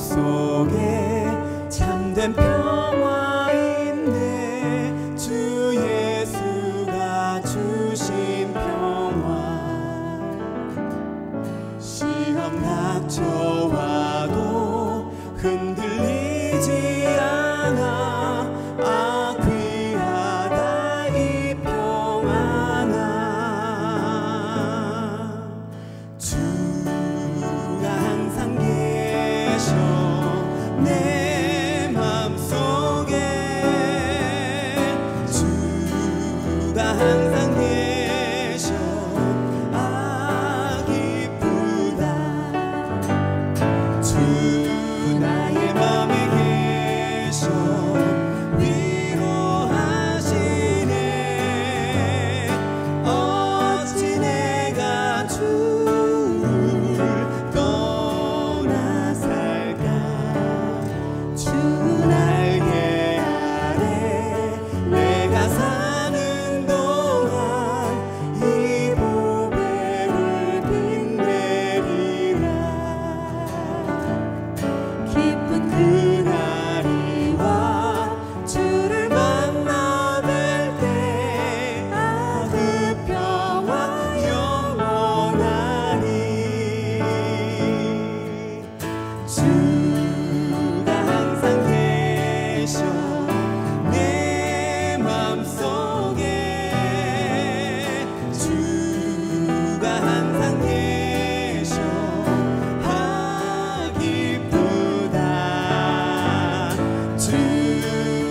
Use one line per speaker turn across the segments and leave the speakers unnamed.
속에 참된 평화 있네. 주 예수가 주신 평화. 시험 닥쳐와도 흔들리지 않아. 아 귀하다 이 평화 나. 주가 항상 계셔 내 맘속에. 주가 항상 계셔 아 기쁘다. 주 나의 맘에 계셔 위로하시네. 어찌 내가 주를 떠나 살까. 주 날개 아래 내가 사는 동안 이 보배를 빛내리라. 기쁜 그날이 와 주를 만나 뵐 때 아 그 평화 영원하니. 주가 항상 계셔 내 맘속에. 주가 항상 계셔 아 기쁘다. 주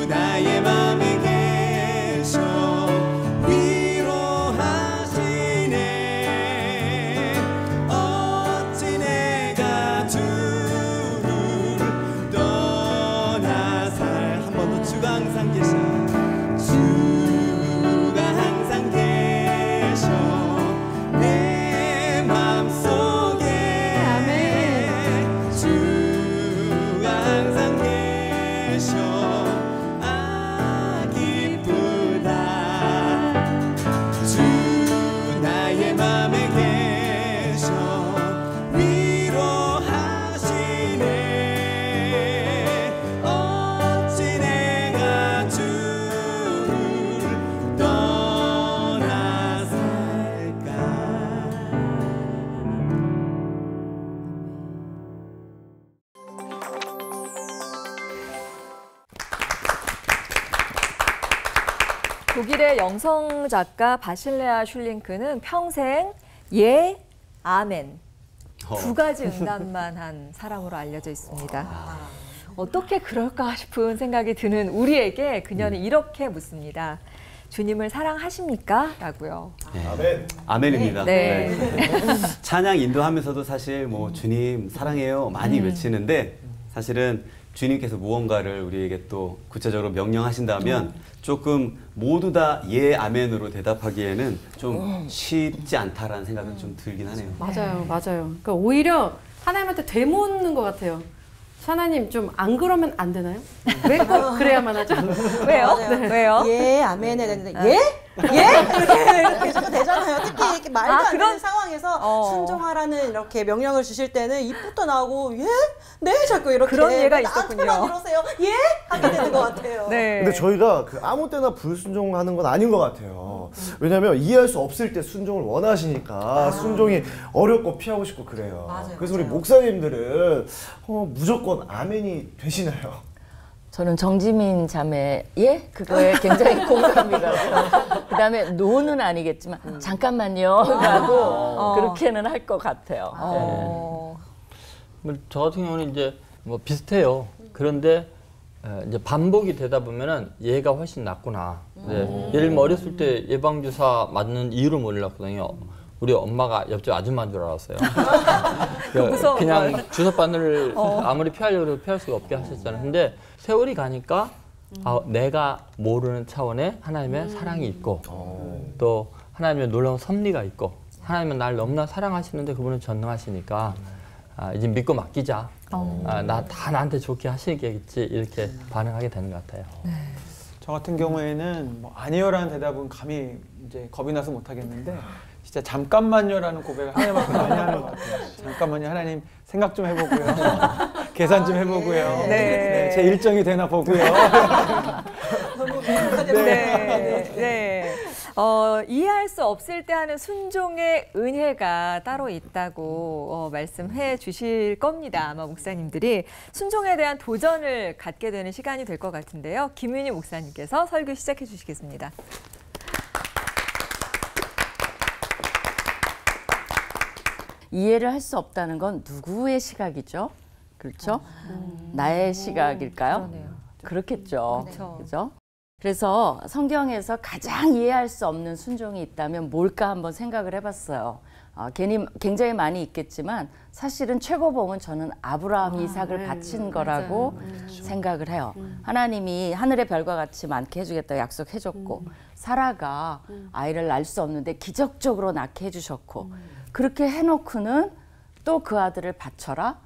나의 맘에 계셔 위로하시네. 어찌 내가 주를 떠나 살. 한 번 더 주가 항상 계셔. 주가 항상 계셔 내 맘속에. 주가 항상 계셔 아 기쁘다. 주 나의 맘에 계셔 위로하시네. 어찌 내가 주를 떠나 살까.
독일의 영성 작가 바실레아 슐링크는 평생 예, 아멘 두 가지 응답만 한 사람으로 알려져 있습니다. 어떻게 그럴까 싶은 생각이 드는 우리에게 그녀는 이렇게 묻습니다. 주님을 사랑하십니까? 라고요.
아멘. 아멘입니다.
네.
찬양 인도하면서도 사실 뭐 주님 사랑해요 많이 외치는데 사실은 주님께서 무언가를 우리에게 또 구체적으로 명령하신다면 조금 모두 다 예, 아멘으로 대답하기에는 좀 쉽지 않다라는 생각은 좀 들긴 하네요.
맞아요, 맞아요. 그러니까 오히려 하나님한테 되묻는 것 같아요. 하나님 좀 안 그러면 안 되나요? 왜 꼭 그래야만 하죠?
왜요?
맞아요.
왜요?
예, 아멘 해야 되는데 예? 예? 이렇게 자꾸 되잖아요. 특히 이렇게 말도 안 되는 상황에서 순종하라는 이렇게 명령을 주실 때는 입부터 나오고 예? 네? 자꾸 이렇게
그런 예가 있었군요.
나한테만 이러세요. 예? 하게 되는 것 같아요.
네.
근데 저희가 그 아무 때나 불순종하는 건 아닌 것 같아요. 왜냐하면 이해할 수 없을 때 순종을 원하시니까 순종이 어렵고 피하고 싶고 그래요.
맞아요,
그래서 우리
맞아요.
목사님들은 무조건 아멘이 되시나요?
저는 정지민 자매 그거에 굉장히 공감이 가고 그다음에 노는 아니겠지만 잠깐만요 라고 그렇게는 할 것 같아요.
저 같은 경우는 이제 뭐 비슷해요. 그런데 이제 반복이 되다 보면은 얘가 훨씬 낫구나. 예를 들면 어렸을 때 예방주사 맞는 이유를 몰랐거든요. 우리 엄마가 옆집 아줌마인 줄 알았어요. 그냥 주사바늘을 아무리 피하려고 해도 피할 수가 없게 하셨잖아요. 근데 세월이 가니까 내가 모르는 차원의 하나님의 사랑이 있고 또 하나님의 놀라운 섭리가 있고 하나님은 날 너무나 사랑하시는데 그분은 전능하시니까 이제 믿고 맡기자. 나 다 나한테 좋게 하시겠지 이렇게 반응하게 되는 것 같아요.
네. 저 같은 경우에는 뭐 아니요라는 대답은 감히 이제 겁이 나서 못 하겠는데 진짜 잠깐만요라는 고백을 하나님한테 많이 하는 것 같아요. 잠깐만요, 하나님 생각 좀 해보고요. 계산 좀 해보고요.
네.
네, 제 일정이 되나 보고요.
너무 행복하게
네. 이해할 수 없을 때 하는 순종의 은혜가 따로 있다고 말씀해 주실 겁니다. 아마 목사님들이 순종에 대한 도전을 갖게 되는 시간이 될 것 같은데요. 김윤희 목사님께서 설교 시작해 주시겠습니다.
이해를 할 수 없다는 건 누구의 시각이죠? 그렇죠? 나의 시각일까요?
그러네요.
그렇겠죠.
그렇죠.
그죠? 그래서 성경에서 가장 이해할 수 없는 순종이 있다면 뭘까 한번 생각을 해봤어요. 굉장히 많이 있겠지만 사실은 최고봉은 저는 아브라함이 이삭을 바친 거라고 생각을 해요. 하나님이 하늘의 별과 같이 많게 해주겠다고 약속해줬고 사라가 아이를 낳을 수 없는데 기적적으로 낳게 해주셨고 그렇게 해놓고는 또 그 아들을 바쳐라?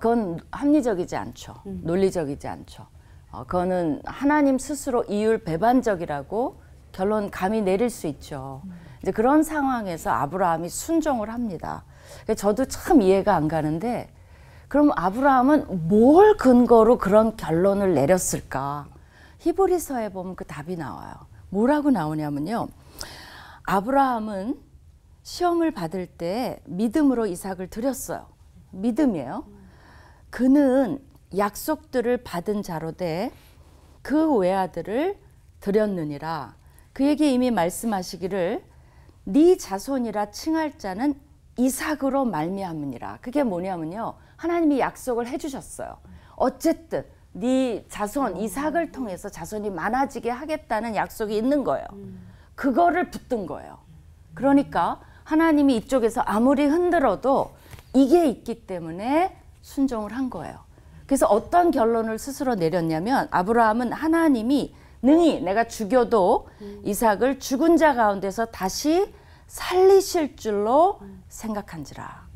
그건 합리적이지 않죠. 논리적이지 않죠. 그거는 하나님 스스로 이율배반적이라고 결론 감히 내릴 수 있죠. 이제 그런 상황에서 아브라함이 순종을 합니다. 저도 참 이해가 안 가는데 그럼 아브라함은 뭘 근거로 그런 결론을 내렸을까? 히브리서에 보면 그 답이 나와요. 뭐라고 나오냐면요. 아브라함은 시험을 받을 때 믿음으로 이삭을 드렸어요. 믿음이에요. 그는 약속들을 받은 자로되 그 외아들을 드렸느니라. 그에게 이미 말씀하시기를 네 자손이라 칭할 자는 이삭으로 말미암으니라. 그게 뭐냐면요. 하나님이 약속을 해주셨어요. 어쨌든 네 자손 이삭을 통해서 자손이 많아지게 하겠다는 약속이 있는 거예요. 그거를 붙든 거예요. 그러니까 하나님이 이쪽에서 아무리 흔들어도 이게 있기 때문에 순종을 한 거예요. 그래서 어떤 결론을 스스로 내렸냐면 아브라함은 하나님이 능히 내가 죽여도 이삭을 죽은 자 가운데서 다시 살리실 줄로 생각한지라.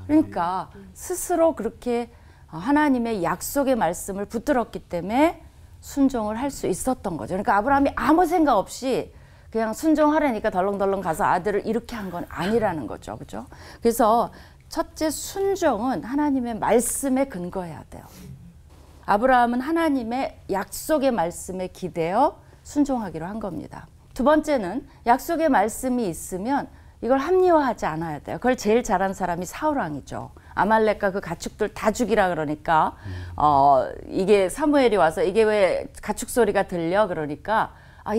그러니까 스스로 그렇게 하나님의 약속의 말씀을 붙들었기 때문에 순종을 할 수 있었던 거죠. 그러니까 아브라함이 아무 생각 없이 그냥 순종하려니까 덜렁덜렁 가서 아들을 이렇게 한 건 아니라는 거죠. 그죠? 그래서 첫째 순종은 하나님의 말씀에 근거해야 돼요. 아브라함은 하나님의 약속의 말씀에 기대어 순종하기로 한 겁니다. 두 번째는 약속의 말씀이 있으면 이걸 합리화하지 않아야 돼요. 그걸 제일 잘한 사람이 사울왕이죠. 아말렉과 그 가축들 다 죽이라 그러니까 이게 사무엘이 와서 이게 왜 가축 소리가 들려? 그러니까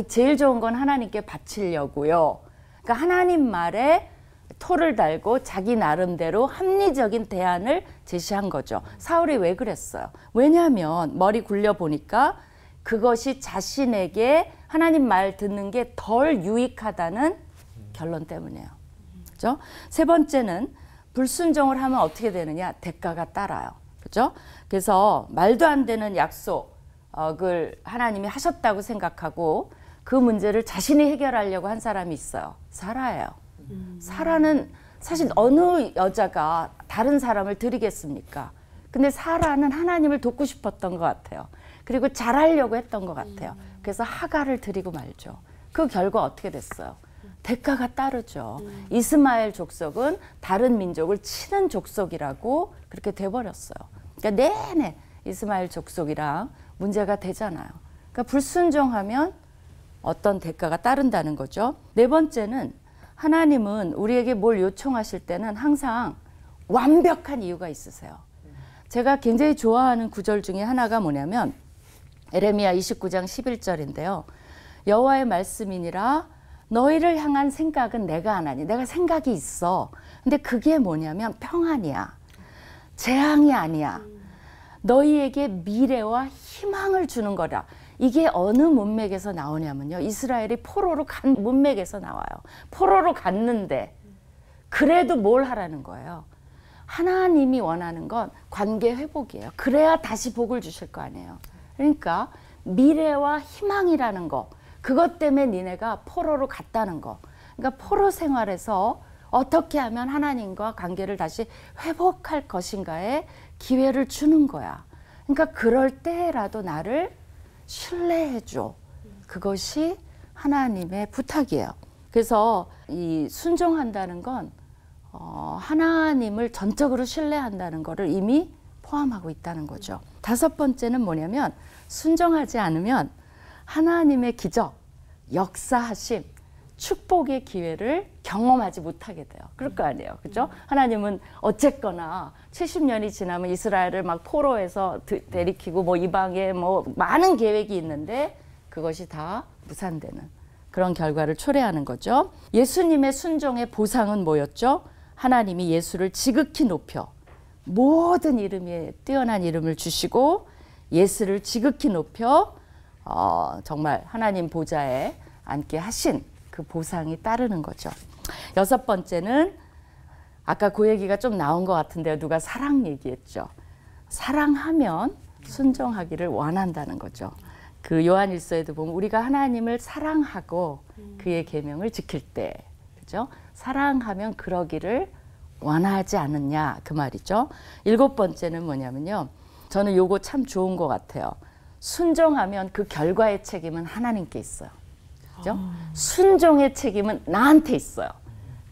제일 좋은 건 하나님께 바치려고요. 그러니까 하나님 말에 토를 달고 자기 나름대로 합리적인 대안을 제시한 거죠. 사울이 왜 그랬어요? 왜냐하면 머리 굴려보니까 그것이 자신에게 하나님 말 듣는 게 덜 유익하다는 결론 때문이에요. 그죠? 세 번째는 불순종을 하면 어떻게 되느냐? 대가가 따라요. 그죠? 그래서 말도 안 되는 약속을 하나님이 하셨다고 생각하고 그 문제를 자신이 해결하려고 한 사람이 있어요. 사라예요. 사라는 사실 어느 여자가 다른 사람을 드리겠습니까? 근데 사라는 하나님을 돕고 싶었던 것 같아요. 그리고 잘하려고 했던 것 같아요. 그래서 하갈을 드리고 말죠. 그 결과 어떻게 됐어요? 대가가 따르죠. 이스마엘 족속은 다른 민족을 치는 족속이라고 그렇게 돼버렸어요. 그러니까 내내 이스마엘 족속이랑 문제가 되잖아요. 그러니까 불순종하면 어떤 대가가 따른다는 거죠. 네 번째는 하나님은 우리에게 뭘 요청하실 때는 항상 완벽한 이유가 있으세요. 제가 굉장히 좋아하는 구절 중에 하나가 뭐냐면 에레미야 29장 11절인데요. 여호와의 말씀이니라 너희를 향한 생각은 내가 안 하니. 내가 생각이 있어. 근데 그게 뭐냐면 평안이야. 재앙이 아니야. 너희에게 미래와 희망을 주는 거라. 이게 어느 문맥에서 나오냐면요. 이스라엘이 포로로 간 문맥에서 나와요. 포로로 갔는데 그래도 뭘 하라는 거예요. 하나님이 원하는 건 관계 회복이에요. 그래야 다시 복을 주실 거 아니에요. 그러니까 미래와 희망이라는 거. 그것 때문에 니네가 포로로 갔다는 거. 그러니까 포로 생활에서 어떻게 하면 하나님과 관계를 다시 회복할 것인가에 기회를 주는 거야. 그러니까 그럴 때라도 나를 신뢰해줘. 그것이 하나님의 부탁이에요. 그래서 이 순종한다는 건 하나님을 전적으로 신뢰한다는 것을 이미 포함하고 있다는 거죠. 5번째는 뭐냐면 순종하지 않으면 하나님의 기적, 역사하심, 축복의 기회를 경험하지 못하게 돼요. 그럴 거 아니에요. 그죠? 하나님은 어쨌거나 70년이 지나면 이스라엘을 막 포로에서 내리키고 뭐 이방에 뭐 많은 계획이 있는데 그것이 다 무산되는 그런 결과를 초래하는 거죠. 예수님의 순종의 보상은 뭐였죠? 하나님이 예수를 지극히 높여 모든 이름에 뛰어난 이름을 주시고 예수를 지극히 높여 정말 하나님 보좌에 앉게 하신 그 보상이 따르는 거죠. 6번째는 아까 그 얘기가 좀 나온 것 같은데요. 누가 사랑 얘기했죠. 사랑하면 순종하기를 원한다는 거죠. 그 요한일서에도 보면 우리가 하나님을 사랑하고 그의 계명을 지킬 때, 그죠? 사랑하면 그러기를 원하지 않느냐 그 말이죠. 7번째는 뭐냐면요. 저는 요거 참 좋은 것 같아요. 순종하면 그 결과의 책임은 하나님께 있어요. 그죠? 순종의 책임은 나한테 있어요.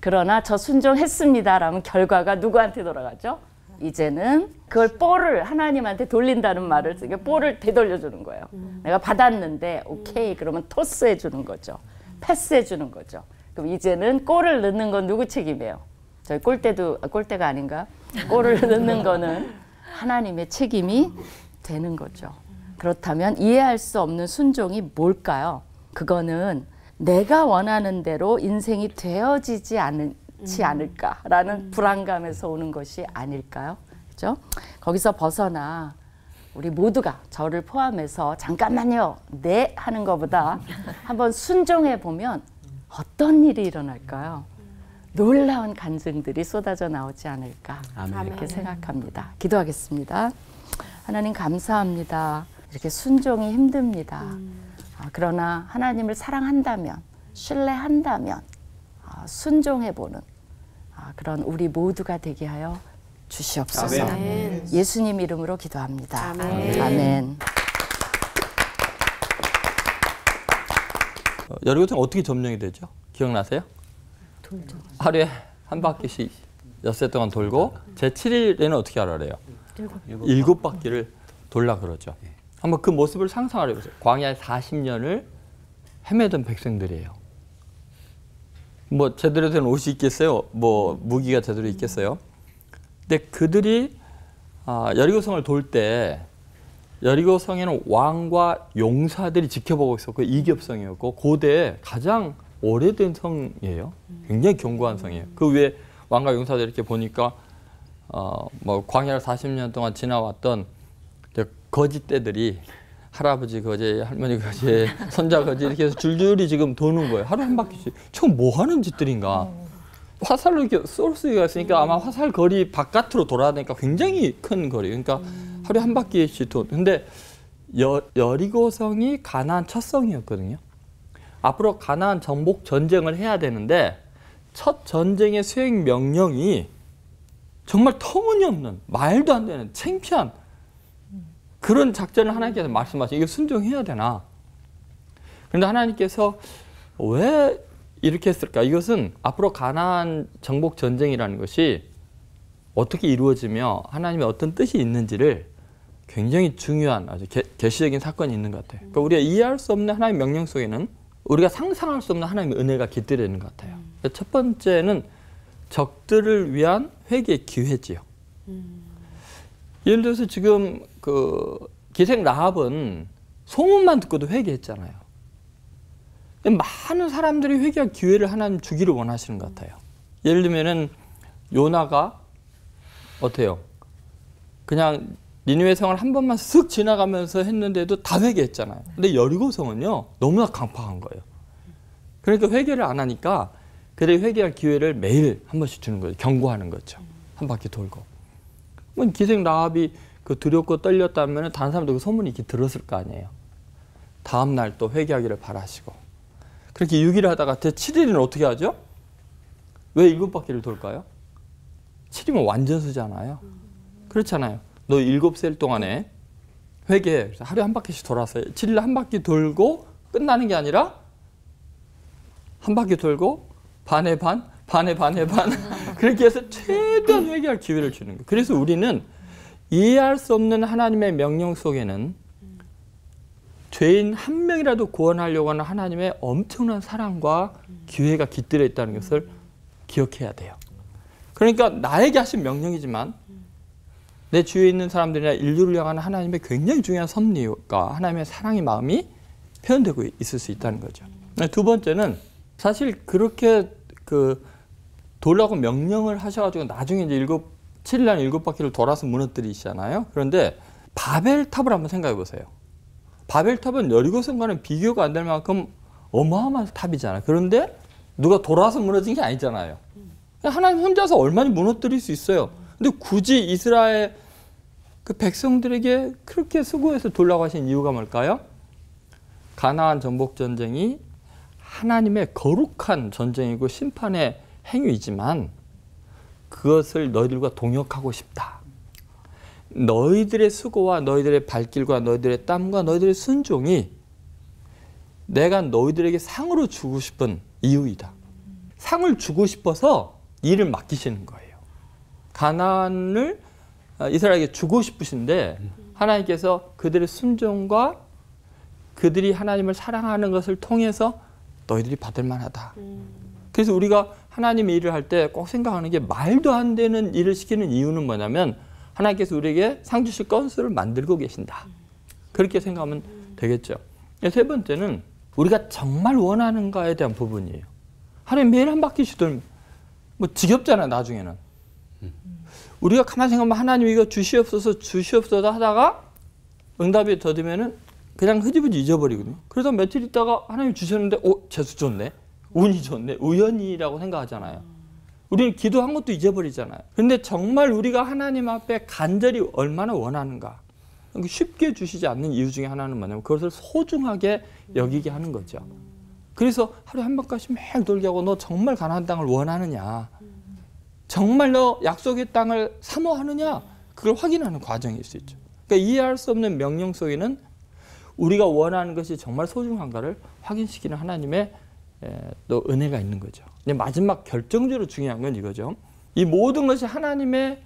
그러나 저 순종했습니다라면 결과가 누구한테 돌아가죠? 이제는 그걸 볼을 하나님한테 돌린다는 말을 쓰게 볼을 되돌려주는 거예요. 내가 받았는데 오케이 그러면 토스해 주는 거죠. 패스해 주는 거죠. 그럼 이제는 골을 넣는 건 누구 책임이에요? 저희 골대가 아닌가? 골을 넣는 거는 하나님의 책임이 되는 거죠. 그렇다면 이해할 수 없는 순종이 뭘까요? 그거는 내가 원하는 대로 인생이 되어지지 않지 않을까라는 불안감에서 오는 것이 아닐까요? 그렇죠? 거기서 벗어나 우리 모두가 저를 포함해서 잠깐만요, 네 하는 것보다 한번 순종해 보면 어떤 일이 일어날까요? 놀라운 간증들이 쏟아져 나오지 않을까 이렇게 생각합니다. 기도하겠습니다. 하나님 감사합니다. 이렇게 순종이 힘듭니다. 그러나 하나님을 사랑한다면, 신뢰한다면 순종해보는 그런 우리 모두가 되게 하여 주시옵소서. 아멘. 예수님 이름으로 기도합니다. 아멘. 아멘.
여리고성 어떻게 점령이 되죠? 기억나세요? 돌죠. 하루에 한 바퀴씩 엿새 동안 돌고 제7일에는 어떻게 하라 그래요? 7바퀴를 돌라 그러죠. 한번 그 모습을 상상하려 보세요. 광야에 40년을 헤매던 백성들이에요. 뭐 제대로 된 옷이 있겠어요? 뭐 무기가 제대로 있겠어요? 근데 그들이 여리고성을 돌 때 여리고성에는 왕과 용사들이 지켜보고 있었고 이겹성이었고 고대에 가장 오래된 성이에요. 굉장히 견고한 성이에요. 그 위에 왕과 용사들 이렇게 보니까 뭐 광야를 40년 동안 지나왔던 거짓대들이 할아버지 거지, 할머니 거지, 손자 거지 이렇게 해서 줄줄이 지금 도는 거예요. 하루 한 바퀴씩. 저 뭐 하는 짓들인가. 화살로 이렇게 쏠 수가 있으니까 아마 화살 거리 바깥으로 돌아야 되니까 굉장히 큰 거리. 그러니까 하루에 한 바퀴씩 도. 근데 여리고성이 가나안 첫 성이었거든요. 앞으로 가나안 정복 전쟁을 해야 되는데 첫 전쟁의 수행 명령이 정말 터무니없는 말도 안 되는 창피한 그런 작전을 하나님께서 말씀하시고 이거 순종해야 되나? 그런데 하나님께서 왜 이렇게 했을까? 이것은 앞으로 가나안 정복 전쟁이라는 것이 어떻게 이루어지며 하나님의 어떤 뜻이 있는지를 굉장히 중요한 아주 계시적인 사건이 있는 것 같아요. 그러니까 우리가 이해할 수 없는 하나님의 명령 속에는 우리가 상상할 수 없는 하나님의 은혜가 깃들여 있는 것 같아요. 첫 번째는 적들을 위한 회개의 기회지요. 예를 들어서 지금 그 기생 라합은 소문만 듣고도 회개했잖아요. 많은 사람들이 회개할 기회를 하나님 주기를 원하시는 것 같아요. 예를 들면은 요나가 어때요? 그냥 니느웨 성을 한 번만 쓱 지나가면서 했는데도 다 회개했잖아요. 근데 여리고성은요 너무나 강팍한 거예요. 그러니까 회개를 안 하니까 그들이 회개할 기회를 매일 한 번씩 주는 거죠. 경고하는 거죠. 한 바퀴 돌고. 뭐 기생 라합이 그 두렵고 떨렸다면 다른 사람도 그 소문이 이렇게 들었을 거 아니에요. 다음 날 또 회개하기를 바라시고. 그렇게 6일 하다가 제7일은 어떻게 하죠? 왜 7바퀴를 돌까요? 7이면 완전수잖아요. 그렇잖아요. 너 7셀 동안에 회개해. 그래서 하루에 한 바퀴씩 돌아서 7일 한 바퀴 돌고 끝나는 게 아니라 한 바퀴 돌고 반에 반, 반에 반에 반 그렇게 해서 최대한 회개할 기회를 주는 거예요. 그래서 우리는 이해할 수 없는 하나님의 명령 속에는 죄인 한 명이라도 구원하려고 하는 하나님의 엄청난 사랑과 기회가 깃들어 있다는 것을 기억해야 돼요. 그러니까 나에게 하신 명령이지만 내 주위에 있는 사람들이나 인류를 향한 하나님의 굉장히 중요한 섭리가 하나님의 사랑의 마음이 표현되고 있을 수 있다는 거죠. 두 번째는 사실 그렇게 돌라고 명령을 하셔가지고 나중에 이제 7일 7바퀴를 돌아서 무너뜨리시잖아요. 그런데 바벨탑을 한번 생각해 보세요. 바벨탑은 여리고성과는 비교가 안 될 만큼 어마어마한 탑이잖아요. 그런데 누가 돌아서 무너진 게 아니잖아요. 하나님 혼자서 얼마나 무너뜨릴 수 있어요. 근데 굳이 이스라엘 그 백성들에게 그렇게 수고해서 돌라고 하신 이유가 뭘까요? 가나안 정복 전쟁이 하나님의 거룩한 전쟁이고 심판의 행위이지만 그것을 너희들과 동역하고 싶다. 너희들의 수고와 너희들의 발길과 너희들의 땀과 너희들의 순종이 내가 너희들에게 상으로 주고 싶은 이유이다. 상을 주고 싶어서 일을 맡기시는 거예요. 가나안을 이스라엘에게 주고 싶으신데 하나님께서 그들의 순종과 그들이 하나님을 사랑하는 것을 통해서 너희들이 받을 만하다. 그래서 우리가 하나님의 일을 할 때 꼭 생각하는 게 말도 안 되는 일을 시키는 이유는 뭐냐면 하나님께서 우리에게 상 주실 건수를 만들고 계신다. 그렇게 생각하면 되겠죠. 세 번째는 우리가 정말 원하는가에 대한 부분이에요. 하루에 매일 한 바퀴씩 돌면 뭐 지겹잖아요, 나중에는. 우리가 가만히 생각하면 하나님 이거 주시옵소서 주시옵소서 하다가 응답이 더디면은 그냥 흐지부지 잊어버리거든요. 그래서 며칠 있다가 하나님 주셨는데 재수 좋네, 운이 좋네, 우연이라고 생각하잖아요. 우리는 기도한 것도 잊어버리잖아요. 그런데 정말 우리가 하나님 앞에 간절히 얼마나 원하는가, 쉽게 주시지 않는 이유 중에 하나는 뭐냐면 그것을 소중하게 여기게 하는 거죠. 그래서 하루에 한 번까지 매일 돌게 하고 너 정말 가나안 땅을 원하느냐, 정말 너 약속의 땅을 사모하느냐, 그걸 확인하는 과정일 수 있죠. 그러니까 이해할 수 없는 명령 속에는 우리가 원하는 것이 정말 소중한가를 확인시키는 하나님의 또 은혜가 있는 거죠. 근데 마지막 결정적으로 중요한 건 이거죠. 이 모든 것이 하나님의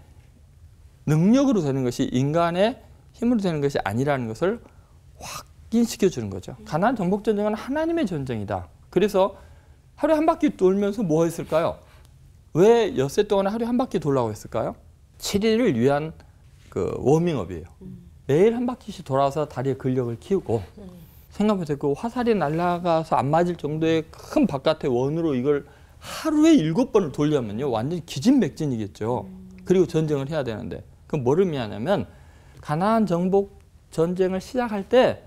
능력으로 되는 것이 인간의 힘으로 되는 것이 아니라는 것을 확인시켜 주는 거죠. 가나안 정복 전쟁은 하나님의 전쟁이다. 그래서 하루에 한 바퀴 돌면서 뭐 했을까요? 왜 엿새 동안 하루에 한 바퀴 돌라고 했을까요? 7일을 위한 그 워밍업이에요. 매일 한 바퀴씩 돌아서 다리의 근력을 키우고 생각보다 그 화살이 날아가서 안 맞을 정도의 큰 바깥의 원으로 이걸 하루에 7번을 돌려면요 완전히 기진맥진이겠죠. 그리고 전쟁을 해야 되는데 그럼 뭐를 의미하냐면 가나안 정복 전쟁을 시작할 때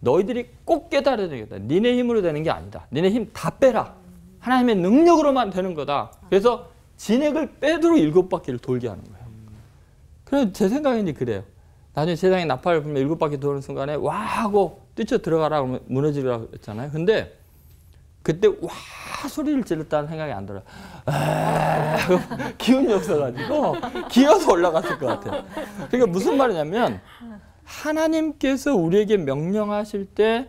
너희들이 꼭 깨달아야 되겠다. 니네 힘으로 되는 게 아니다. 니네 힘 다 빼라. 하나님의 능력으로만 되는 거다. 그래서 진액을 빼도록 7바퀴를 돌게 하는 거예요. 그래서 제 생각에는 그래요. 나중에 세상에 나팔을 불면 7바퀴 도는 순간에 와 하고 뛰쳐 들어가라 그러면 무너지라고 했잖아요. 근데 그때 와 소리를 질렀다는 생각이 안 들어요. 기운이 없어가지고 기어서 올라갔을 것 같아요. 그러니까 무슨 말이냐면 하나님께서 우리에게 명령하실 때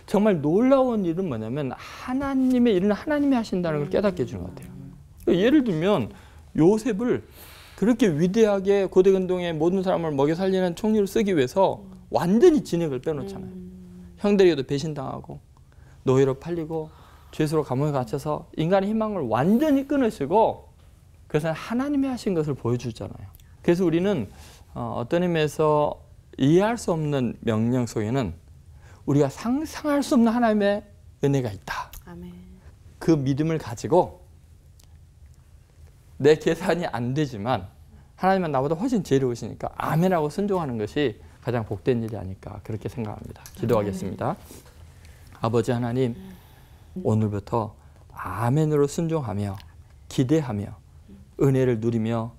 정말 놀라운 일은 뭐냐면 하나님의 일은 하나님이 하신다는 걸 깨닫게 해주는 것 같아요. 예를 들면 요셉을 그렇게 위대하게 고대근동의 모든 사람을 먹여 살리는 총리를 쓰기 위해서 완전히 진액을 빼놓잖아요. 형들에게도 배신당하고 노예로 팔리고 죄수로 감옥에 갇혀서 인간의 희망을 완전히 끊으시고 그것은 하나님이 하신 것을 보여주잖아요. 그래서 우리는 어떤 의미에서 이해할 수 없는 명령 속에는 우리가 상상할 수 없는 하나님의 은혜가 있다.
아멘.
그 믿음을 가지고 내 계산이 안 되지만 하나님은 나보다 훨씬 지혜로우시니까 아멘하고 순종하는 것이 가장 복된 일이 아닐까 그렇게 생각합니다. 기도하겠습니다. 아버지 하나님, 오늘부터 아멘으로 순종하며 기대하며 은혜를 누리며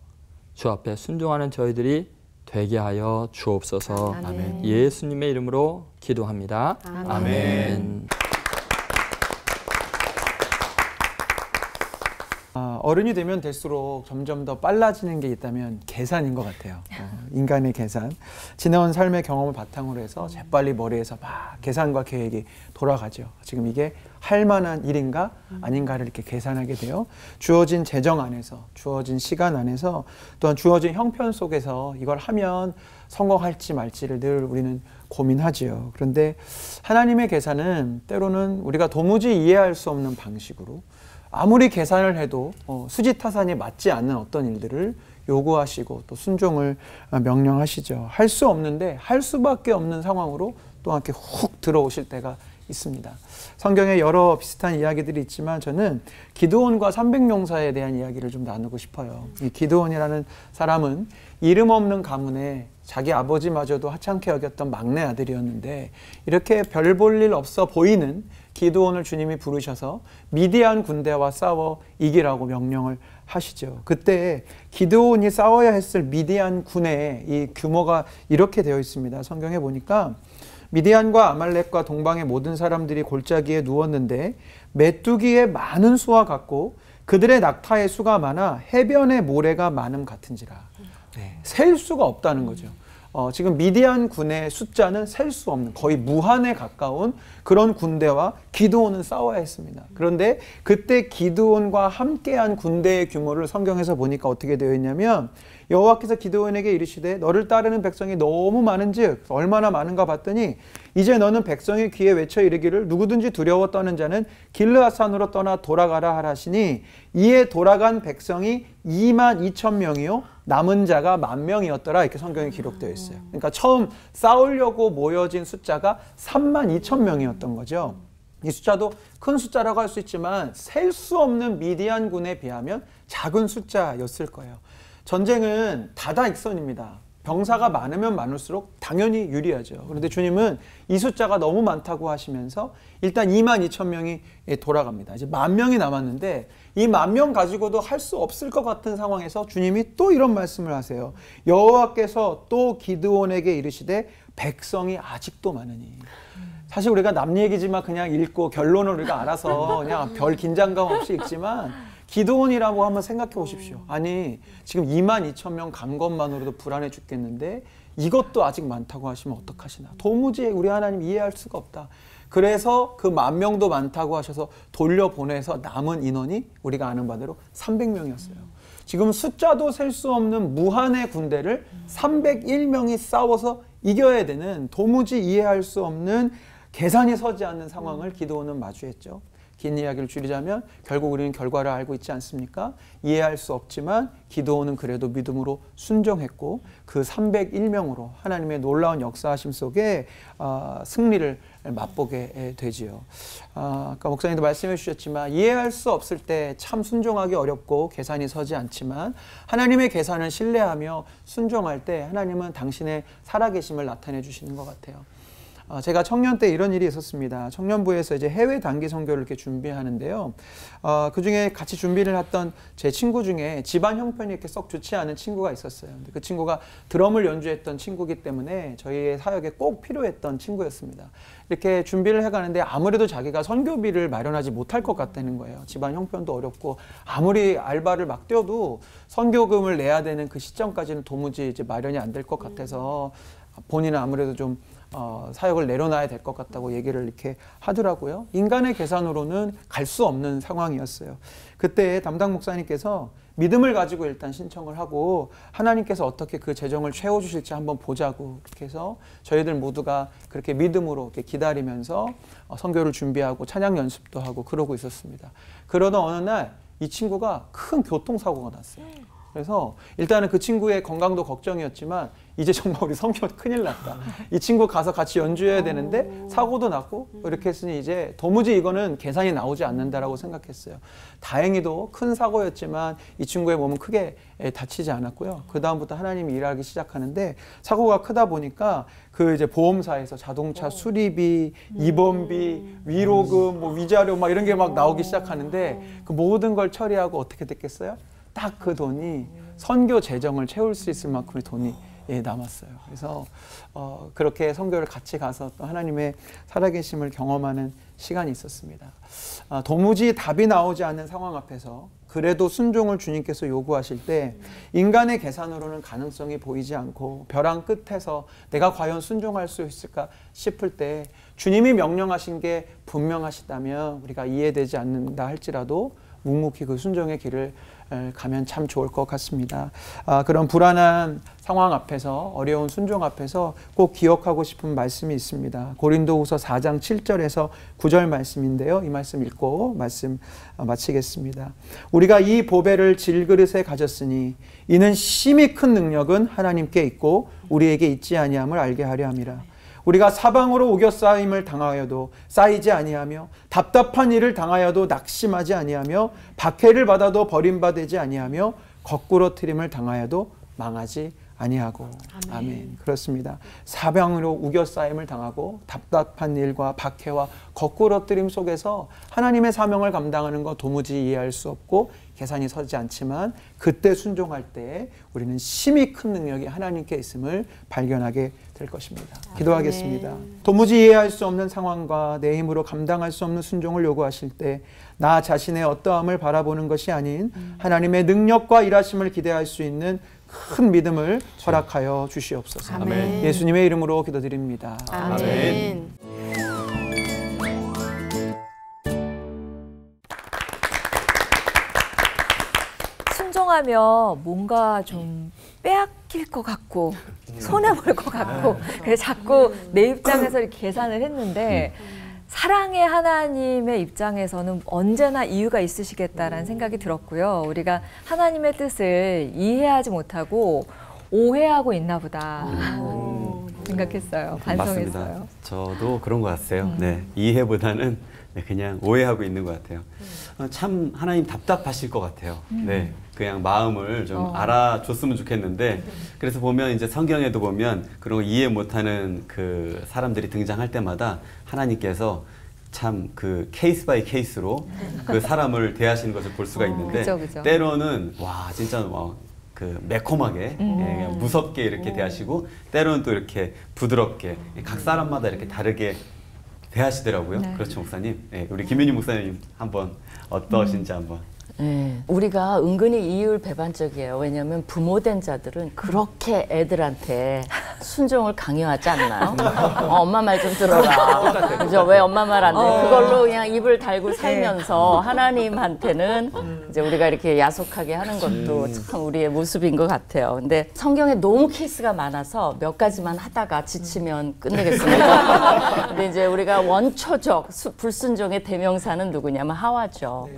주 앞에 순종하는 저희들이 되게 하여 주옵소서.
아멘.
예수님의 이름으로 기도합니다.
아멘.
아멘.
어른이 되면 될수록 점점 더 빨라지는 게 있다면 계산인 것 같아요. 인간의 계산. 지나온 삶의 경험을 바탕으로 해서 재빨리 머리에서 막 계산과 계획이 돌아가죠. 지금 이게 할 만한 일인가 아닌가를 이렇게 계산하게 돼요. 주어진 재정 안에서, 주어진 시간 안에서, 또한 주어진 형편 속에서 이걸 하면 성공할지 말지를 늘 우리는 고민하지요. 그런데 하나님의 계산은 때로는 우리가 도무지 이해할 수 없는 방식으로 아무리 계산을 해도 수지타산이 맞지 않는 어떤 일들을 요구하시고 또 순종을 명령하시죠. 할 수 없는데 할 수밖에 없는 상황으로 또 이렇게 훅 들어오실 때가 있습니다. 성경에 여러 비슷한 이야기들이 있지만 저는 기드온과 300용사에 대한 이야기를 좀 나누고 싶어요. 이 기드온이라는 사람은 이름 없는 가문에 자기 아버지마저도 하찮게 여겼던 막내 아들이었는데 이렇게 별 볼 일 없어 보이는 기드온을 주님이 부르셔서 미디안 군대와 싸워 이기라고 명령을 하시죠. 그때 기드온이 싸워야 했을 미디안 군의 이 규모가 이렇게 되어 있습니다. 성경에 보니까 미디안과 아말렉과 동방의 모든 사람들이 골짜기에 누웠는데 메뚜기의 많은 수와 같고 그들의 낙타의 수가 많아 해변의 모래가 많음 같은지라. 셀 수가 없다는 거죠. 지금 미디안 군의 숫자는 셀 수 없는 거의 무한에 가까운 그런 군대와 기드온은 싸워야 했습니다. 그런데 그때 기드온과 함께한 군대의 규모를 성경에서 보니까 어떻게 되어 있냐면 여호와께서 기드온에게 이르시되 너를 따르는 백성이 너무 많은즉 얼마나 많은가 봤더니 이제 너는 백성의 귀에 외쳐 이르기를 누구든지 두려워 떠는 자는 길르앗산으로 떠나 돌아가라 하시니 이에 돌아간 백성이 22,000명이요 남은 자가 10,000명이었더라 이렇게 성경에 기록되어 있어요. 그러니까 처음 싸우려고 모여진 숫자가 32,000명이었던 거죠. 이 숫자도 큰 숫자라고 할 수 있지만 셀 수 없는 미디안군에 비하면 작은 숫자였을 거예요. 전쟁은 다다익선입니다. 병사가 많으면 많을수록 당연히 유리하죠. 그런데 주님은 이 숫자가 너무 많다고 하시면서 일단 22,000명이 돌아갑니다. 이제 10,000명이 남았는데 이 10,000명 가지고도 할 수 없을 것 같은 상황에서 주님이 또 이런 말씀을 하세요. 여호와께서 또 기드온에게 이르시되 백성이 아직도 많으니. 사실 우리가 남 얘기지만 그냥 읽고 결론을 우리가 알아서 그냥 별 긴장감 없이 읽지만 기드온이라고 한번 생각해 보십시오. 아니 지금 22,000명 간 것만으로도 불안해 죽겠는데 이것도 아직 많다고 하시면 어떡하시나. 도무지 우리 하나님 이해할 수가 없다. 그래서 그 10,000명도 많다고 하셔서 돌려보내서 남은 인원이 우리가 아는 바대로 300명이었어요. 지금 숫자도 셀 수 없는 무한의 군대를 301명이 싸워서 이겨야 되는 도무지 이해할 수 없는 계산이 서지 않는 상황을 기드온은 마주했죠. 긴 이야기를 줄이자면 결국 우리는 결과를 알고 있지 않습니까? 이해할 수 없지만 기드온은 그래도 믿음으로 순종했고 그 301명으로 하나님의 놀라운 역사하심 속에 승리를 맛보게 되지요. 아까 목사님도 말씀해 주셨지만 이해할 수 없을 때 참 순종하기 어렵고 계산이 서지 않지만 하나님의 계산을 신뢰하며 순종할 때 하나님은 당신의 살아계심을 나타내 주시는 것 같아요. 제가 청년 때 이런 일이 있었습니다. 청년부에서 이제 해외 단기 선교를 이렇게 준비하는데요. 그 중에 같이 준비를 했던 제 친구 중에 집안 형편이 이렇게 썩 좋지 않은 친구가 있었어요. 근데 그 친구가 드럼을 연주했던 친구이기 때문에 저희의 사역에 꼭 필요했던 친구였습니다. 이렇게 준비를 해가는데 아무래도 자기가 선교비를 마련하지 못할 것 같다는 거예요. 집안 형편도 어렵고 아무리 알바를 막 뛰어도 선교금을 내야 되는 그 시점까지는 도무지 이제 마련이 안 될 것 같아서 본인은 아무래도 좀 사역을 내려놔야 될 것 같다고 얘기를 이렇게 하더라고요. 인간의 계산으로는 갈 수 없는 상황이었어요. 그때 담당 목사님께서 믿음을 가지고 일단 신청을 하고 하나님께서 어떻게 그 재정을 채워주실지 한번 보자고 그렇게 해서 저희들 모두가 그렇게 믿음으로 이렇게 기다리면서 선교를 준비하고 찬양 연습도 하고 그러고 있었습니다. 그러던 어느 날 이 친구가 큰 교통사고가 났어요. 그래서 일단은 그 친구의 건강도 걱정이었지만 이제 정말 우리 성교 큰일 났다. 이 친구 가서 같이 연주해야 되는데 사고도 났고 이렇게 했으니 이제 도무지 이거는 계산이 나오지 않는다라고 생각했어요. 다행히도 큰 사고였지만 이 친구의 몸은 크게 다치지 않았고요. 그 다음부터 하나님이 일하기 시작하는데 사고가 크다 보니까 그 이제 보험사에서 자동차 수리비, 입원비, 위로금, 뭐 위자료 막 이런 게 막 나오기 시작하는데 그 모든 걸 처리하고 어떻게 됐겠어요? 딱 그 돈이 선교 재정을 채울 수 있을 만큼의 돈이 남았어요. 그래서 그렇게 선교를 같이 가서 또 하나님의 살아계심을 경험하는 시간이 있었습니다. 도무지 답이 나오지 않는 상황 앞에서 그래도 순종을 주님께서 요구하실 때 인간의 계산으로는 가능성이 보이지 않고 벼랑 끝에서 내가 과연 순종할 수 있을까 싶을 때 주님이 명령하신 게 분명하시다면 우리가 이해되지 않는다 할지라도 묵묵히 그 순종의 길을 가면 참 좋을 것 같습니다. 그런 불안한 상황 앞에서 어려운 순종 앞에서 꼭 기억하고 싶은 말씀이 있습니다. 고린도후서 4장 7절에서 9절 말씀인데요. 이 말씀 읽고 말씀 마치겠습니다. 우리가 이 보배를 질그릇에 가졌으니 이는 심히 큰 능력은 하나님께 있고 우리에게 있지 아니함을 알게 하려 함이라. 우리가 사방으로 우겨싸임을 당하여도 쌓이지 아니하며 답답한 일을 당하여도 낙심하지 아니하며 박해를 받아도 버림받지 아니하며 거꾸러뜨림을 당하여도 망하지 아니하고. 아멘. 그렇습니다. 사방으로 우겨싸임을 당하고 답답한 일과 박해와 거꾸러뜨림 속에서 하나님의 사명을 감당하는 거 도무지 이해할 수 없고 계산이 서지 않지만 그때 순종할 때 우리는 심히 큰 능력이 하나님께 있음을 발견하게 될 것입니다. 기도하겠습니다. 도무지 이해할 수 없는 상황과 내 힘으로 감당할 수 없는 순종을 요구하실 때 나 자신의 어떠함을 바라보는 것이 아닌 하나님의 능력과 일하심을 기대할 수 있는 큰 믿음을 허락하여 주시옵소서.
아멘.
예수님의 이름으로 기도드립니다.
아멘.
순종하면 뭔가 좀 빼앗길 것 같고 손해볼 것 같고 그래서 자꾸 내 입장에서 이렇게 계산을 했는데 사랑의 하나님의 입장에서는 언제나 이유가 있으시겠다라는 생각이 들었고요. 우리가 하나님의 뜻을 이해하지 못하고 오해하고 있나 보다 생각했어요. 반성했어요.
맞습니다. 저도 그런 것 같아요. 네, 이해보다는 그냥 오해하고 있는 것 같아요. 참 하나님 답답하실 것 같아요. 네, 그냥 마음을 좀 알아줬으면 좋겠는데 그래서 보면 이제 성경에도 보면 그런 거 이해 못하는 그 사람들이 등장할 때마다 하나님께서 참 그 케이스 바이 케이스로 그 사람을 대하시는 것을 볼 수가 있는데
그쵸.
때로는 와 진짜 그 매콤하게 그냥 무섭게 이렇게 대하시고 때로는 또 이렇게 부드럽게 각 사람마다 이렇게 다르게 대하시더라고요.
네.
그렇죠, 목사님. 네, 우리 김윤희 목사님 한번 어떠신지 한번.
네, 우리가 은근히 이율배반적이에요. 왜냐하면 부모된 자들은 그렇게 애들한테 순종을 강요하지 않나요? 엄마 말 좀 들어라. 그죠? 왜 엄마 말 안 돼? 그걸로 그냥 입을 달고 살면서 하나님한테는 이제 우리가 이렇게 야속하게 하는 것도 참 우리의 모습인 것 같아요. 근데 성경에 너무 케이스가 많아서 몇 가지만 하다가 지치면 끝내겠습니다. 근데 이제 우리가 원초적 불순종의 대명사는 누구냐면 하와죠.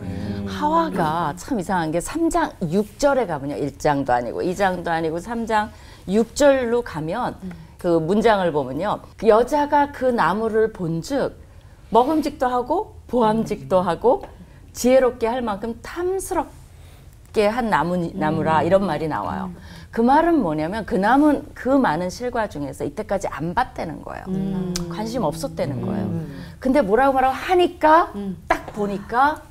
하와가 참 이상한 게 3장 6절에 가면요. 1장도 아니고 2장도 아니고 3장 6절로 가면 그 문장을 보면요. 여자가 그 나무를 본즉 먹음직도 하고 보암직도 하고 지혜롭게 할 만큼 탐스럽게 한 나무라 이런 말이 나와요. 그 말은 뭐냐면 그 나무는 그 많은 실과 중에서 이때까지 안 봤다는 거예요. 관심 없었다는 거예요. 근데 뭐라고 하니까 딱 보니까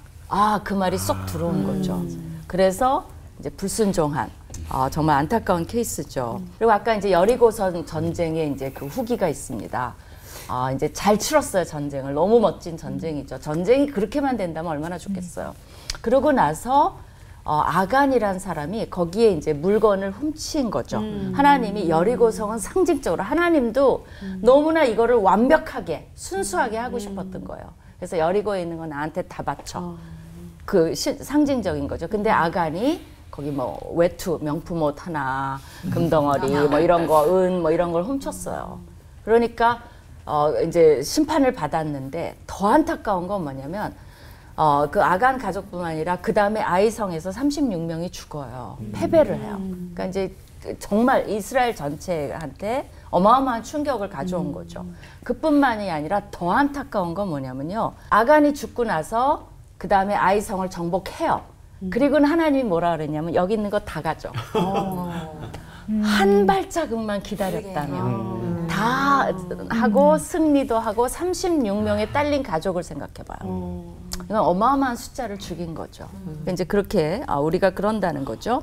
그 말이 쏙 들어온 거죠. 그래서 이제 불순종한 정말 안타까운 케이스죠. 그리고 아까 이제 여리고선 전쟁에 이제 그 후기가 있습니다. 이제 잘 치렀어요, 전쟁을. 너무 멋진 전쟁이죠. 전쟁이 그렇게만 된다면 얼마나 좋겠어요. 그러고 나서 아간이란 사람이 거기에 이제 물건을 훔친 거죠. 하나님이 여리고성은 상징적으로 하나님도 너무나 이거를 완벽하게 순수하게 하고 싶었던 거예요. 그래서 여리고에 있는 거 나한테 다 바쳐. 그 상징적인 거죠. 근데 아간이 거기 뭐 외투, 명품 옷 하나, 금덩어리 뭐 이런 거, 은 뭐 이런 걸 훔쳤어요. 그러니까 이제 심판을 받았는데 더 안타까운 건 뭐냐면 그 아간 가족뿐만 아니라 그 다음에 아이성에서 36명이 죽어요. 패배를 해요. 그러니까 이제 정말 이스라엘 전체한테 어마어마한 충격을 가져온 거죠. 그뿐만이 아니라 더 안타까운 건 뭐냐면요. 아간이 죽고 나서 그 다음에 아이성을 정복해요. 그리고는 하나님이 뭐라 그랬냐면 여기 있는 거 다 가져. 한 발자국만 기다렸다면 다 하고 승리도 하고 36명의 딸린 가족을 생각해봐요. 이건 어마어마한 숫자를 죽인 거죠. 이제 그렇게 우리가 그런다는 거죠.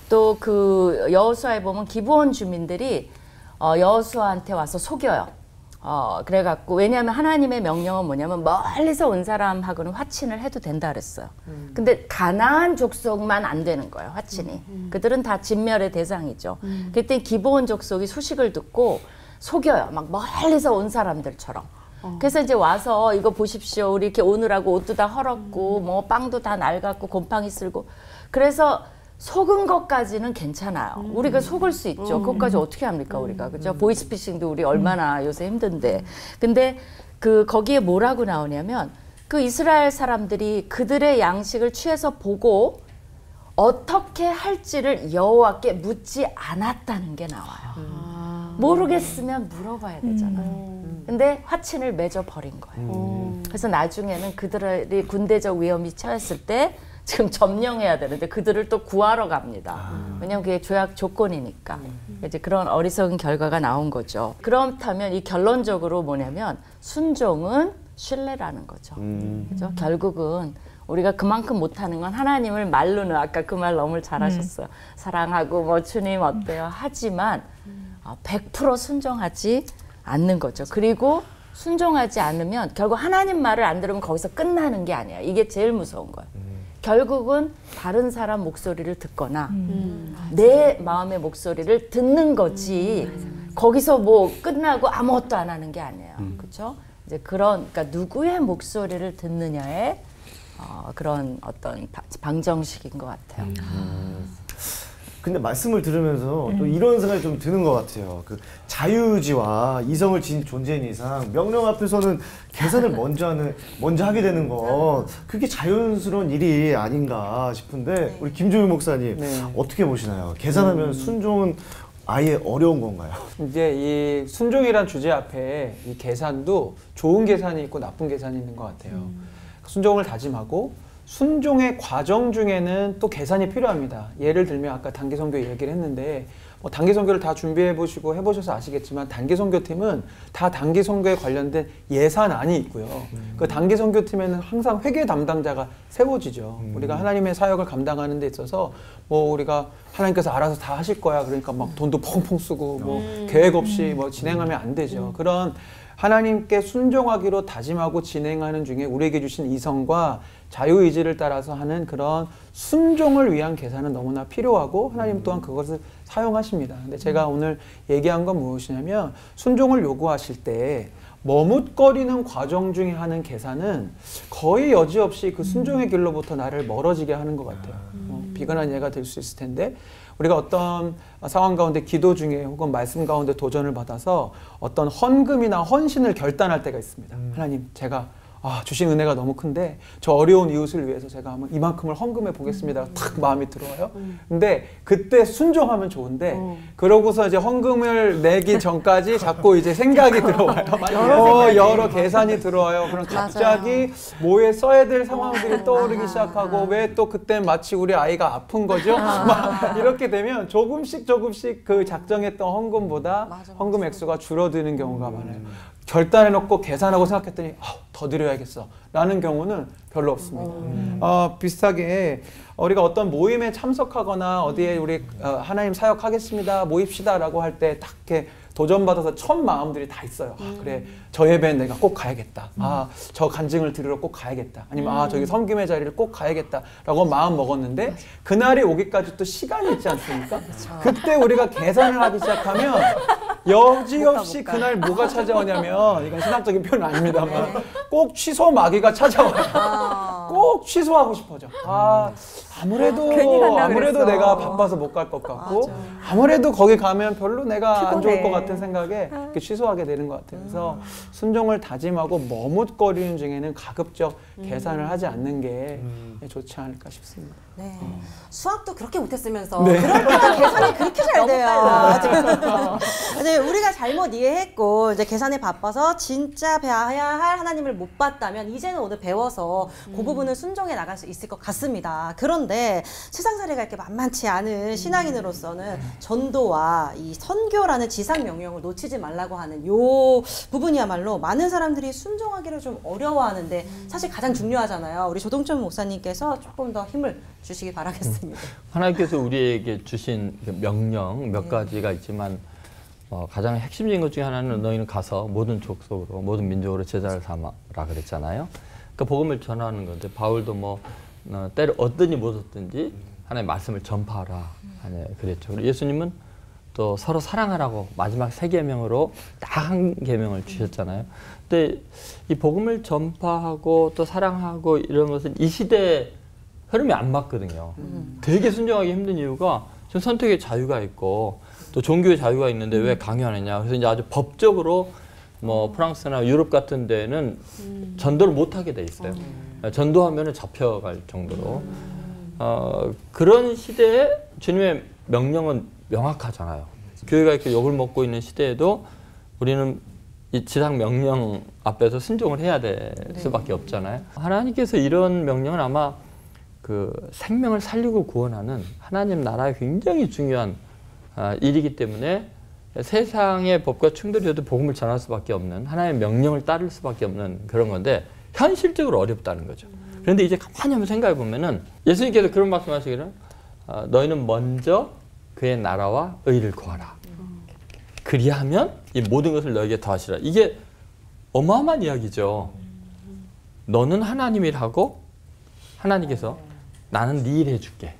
또 그 여호수아에 보면 기브온 주민들이 여호수아한테 와서 속여요. 그래갖고 왜냐하면 하나님의 명령은 뭐냐면 멀리서 온 사람하고는 화친을 해도 된다 그랬어요. 근데 가나안 족속만 안 되는 거예요, 화친이. 그들은 다 진멸의 대상이죠. 그때 기브온 족속이 소식을 듣고 속여요. 막 멀리서 온 사람들처럼. 그래서 이제 와서 이거 보십시오. 우리 이렇게 오느라고 옷도 다 헐었고 뭐 빵도 다 낡았고 곰팡이 쓸고. 그래서 속은 것까지는 괜찮아요. 우리가 속을 수 있죠. 그것까지 어떻게 합니까, 우리가. 그죠? 보이스피싱도 우리 얼마나 요새 힘든데. 근데 거기에 뭐라고 나오냐면 그 이스라엘 사람들이 그들의 양식을 취해서 보고 어떻게 할지를 여호와께 묻지 않았다는 게 나와요. 모르겠으면 물어봐야 되잖아요. 근데 화친을 맺어 버린 거예요. 그래서 나중에는 그들이 군대적 위험이 처했을 때 지금 점령해야 되는데 그들을 또 구하러 갑니다. 왜냐면 그게 조약 조건이니까. 이제 그런 어리석은 결과가 나온 거죠. 그렇다면 이 결론적으로 뭐냐면 순종은 신뢰라는 거죠. 그죠? 결국은 우리가 그만큼 못하는 건 하나님을 말로는 아까 그 말 너무 잘하셨어요. 사랑하고 뭐 주님 어때요? 하지만 100% 순종하지 않는 거죠. 그리고 순종하지 않으면 결국 하나님 말을 안 들으면 거기서 끝나는 게 아니에요. 이게 제일 무서운 거예요. 결국은 다른 사람 목소리를 듣거나 내 마음의 목소리를 듣는 거지 거기서 뭐 끝나고 아무것도 안 하는 게 아니에요. 그렇죠? 이제 그러니까 누구의 목소리를 듣느냐에 그런 어떤 방정식인 것 같아요.
근데 말씀을 들으면서 또 이런 생각이 좀 드는 것 같아요. 그 자유의지와 이성을 지닌 존재인 이상 명령 앞에서는 계산을 먼저 하게 되는 건 그게 자연스러운 일이 아닌가 싶은데 우리 김종윤 목사님 어떻게 보시나요? 계산하면 순종은 아예 어려운 건가요?
이제 이 순종이란 주제 앞에 이 계산도 좋은 계산이 있고 나쁜 계산이 있는 것 같아요. 순종을 다짐하고 순종의 과정 중에는 또 계산이 필요합니다. 예를 들면 아까 단기 선교 얘기를 했는데 뭐 단기 선교를 다 준비해 보시고 해보셔서 아시겠지만 단기 선교팀은 다 단기 선교에 관련된 예산안이 있고요. 그 단기 선교팀에는 항상 회계 담당자가 세워지죠. 우리가 하나님의 사역을 감당하는 데 있어서 뭐 우리가 하나님께서 알아서 다 하실 거야. 그러니까 막 돈도 펑펑 쓰고 뭐 계획 없이 뭐 진행하면 안 되죠. 그런 하나님께 순종하기로 다짐하고 진행하는 중에 우리에게 주신 이성과 자유의지를 따라서 하는 그런 순종을 위한 계산은 너무나 필요하고 하나님 또한 그것을 사용하십니다. 근데 제가 오늘 얘기한 건 무엇이냐면 순종을 요구하실 때 머뭇거리는 과정 중에 하는 계산은 거의 여지없이 그 순종의 길로부터 나를 멀어지게 하는 것 같아요. 비근한 예가 될 수 있을 텐데 우리가 어떤 상황 가운데 기도 중에 혹은 말씀 가운데 도전을 받아서 어떤 헌금이나 헌신을 결단할 때가 있습니다. 하나님, 제가 주신 은혜가 너무 큰데 저 어려운 이웃을 위해서 제가 한번 이만큼을 헌금해 보겠습니다. 탁 마음이 들어와요. 근데 그때 순종하면 좋은데 그러고서 이제 헌금을 내기 전까지 자꾸 이제 생각이 들어와요. 여러 계산이 들어와요. 그럼 갑자기 뭐에 써야 될 상황들이 떠오르기 시작하고 왜 또 그때 마치 우리 아이가 아픈 거죠? 막 이렇게 되면 조금씩 그 작정했던 헌금보다 헌금 액수가 줄어드는 경우가 많아요. 결단해놓고 계산하고 생각했더니 더 드려야겠어 라는 경우는 별로 없습니다. 비슷하게 우리가 어떤 모임에 참석하거나 어디에 우리 하나님 사역하겠습니다 모입시다 라고 할 때 딱 이렇게 도전받아서 첫 마음들이 다 있어요. 그래, 저 예배는 내가 꼭 가야겠다. 저 간증을 들으러 꼭 가야겠다. 아니면 저기 섬김의 자리를 꼭 가야겠다 라고 마음 먹었는데 그날이 오기까지 또 시간이 있지 않습니까? 그때 우리가 계산을 하기 시작하면 여지없이 그날 뭐가 찾아오냐면 이건 신학적인 표현은 아닙니다만 꼭 취소 마귀가 찾아와요. 꼭 취소하고 싶어져. 아무래도 내가 바빠서 못 갈 것 같고 아무래도 거기 가면 별로 내가 안 좋을 것 같은 생각에 이렇게 취소하게 되는 것 같아요. 그래서 순종을 다짐하고 머뭇거리는 중에는 가급적 계산을 하지 않는 게 좋지 않을까 싶습니다.
네. 수학도 그렇게 못했으면서 그럴 때도 계산이 그렇게 잘 돼요. 네, 우리가 잘못 이해했고 이제 계산에 바빠서 진짜 배워야 할 하나님을 못 봤다면 이제는 오늘 배워서 그 부분을 순종해 나갈 수 있을 것 같습니다. 그런데 하셨는데 세상살이가 이렇게 만만치 않은 신앙인으로서는 전도와 이 선교라는 지상 명령을 놓치지 말라고 하는 요 부분이야말로 많은 사람들이 순종하기를 좀 어려워하는데 사실 가장 중요하잖아요. 우리 조동천 목사님께서 조금 더 힘을 주시기 바라겠습니다.
하나님께서 우리에게 주신 명령 몇 가지가 있지만 가장 핵심적인 것 중에 하나는 너희는 가서 모든 족속으로 모든 민족으로 제자를 삼아라 그랬잖아요. 그러니까 복음을 전하는 건데 바울도 뭐 때를 얻든지 못 얻든지 하나님의 말씀을 전파하라 그랬죠. 그리고 예수님은 또 서로 사랑하라고 마지막 세 계명으로 딱 한 계명을 주셨잖아요. 근데 이 복음을 전파하고 또 사랑하고 이런 것은 이 시대에 흐름이 안 맞거든요. 되게 순종하기 힘든 이유가 지금 선택의 자유가 있고 또 종교의 자유가 있는데 왜 강요하느냐. 그래서 이제 아주 법적으로 뭐 프랑스나 유럽 같은 데는 전도를 못 하게 돼 있어요. 전도하면은 잡혀갈 정도로. 그런 시대에 주님의 명령은 명확하잖아요. 교회가 이렇게 욕을 먹고 있는 시대에도 우리는 이 지상 명령 앞에서 순종을 해야 될 수밖에 없잖아요. 하나님께서 이런 명령은 아마 그 생명을 살리고 구원하는 하나님 나라의 굉장히 중요한 일이기 때문에 세상의 법과 충돌해도 복음을 전할 수밖에 없는 하나님의 명령을 따를 수밖에 없는 그런 건데 현실적으로 어렵다는 거죠. 그런데 이제 가만히 한번 생각해 보면은 예수님께서 그런 말씀하시기를 너희는 먼저 그의 나라와 의를 구하라. 그리하면 이 모든 것을 너에게 더하시라. 이게 어마어마한 이야기죠. 너는 하나님 일하고 하나님께서 나는 네 일 해줄게.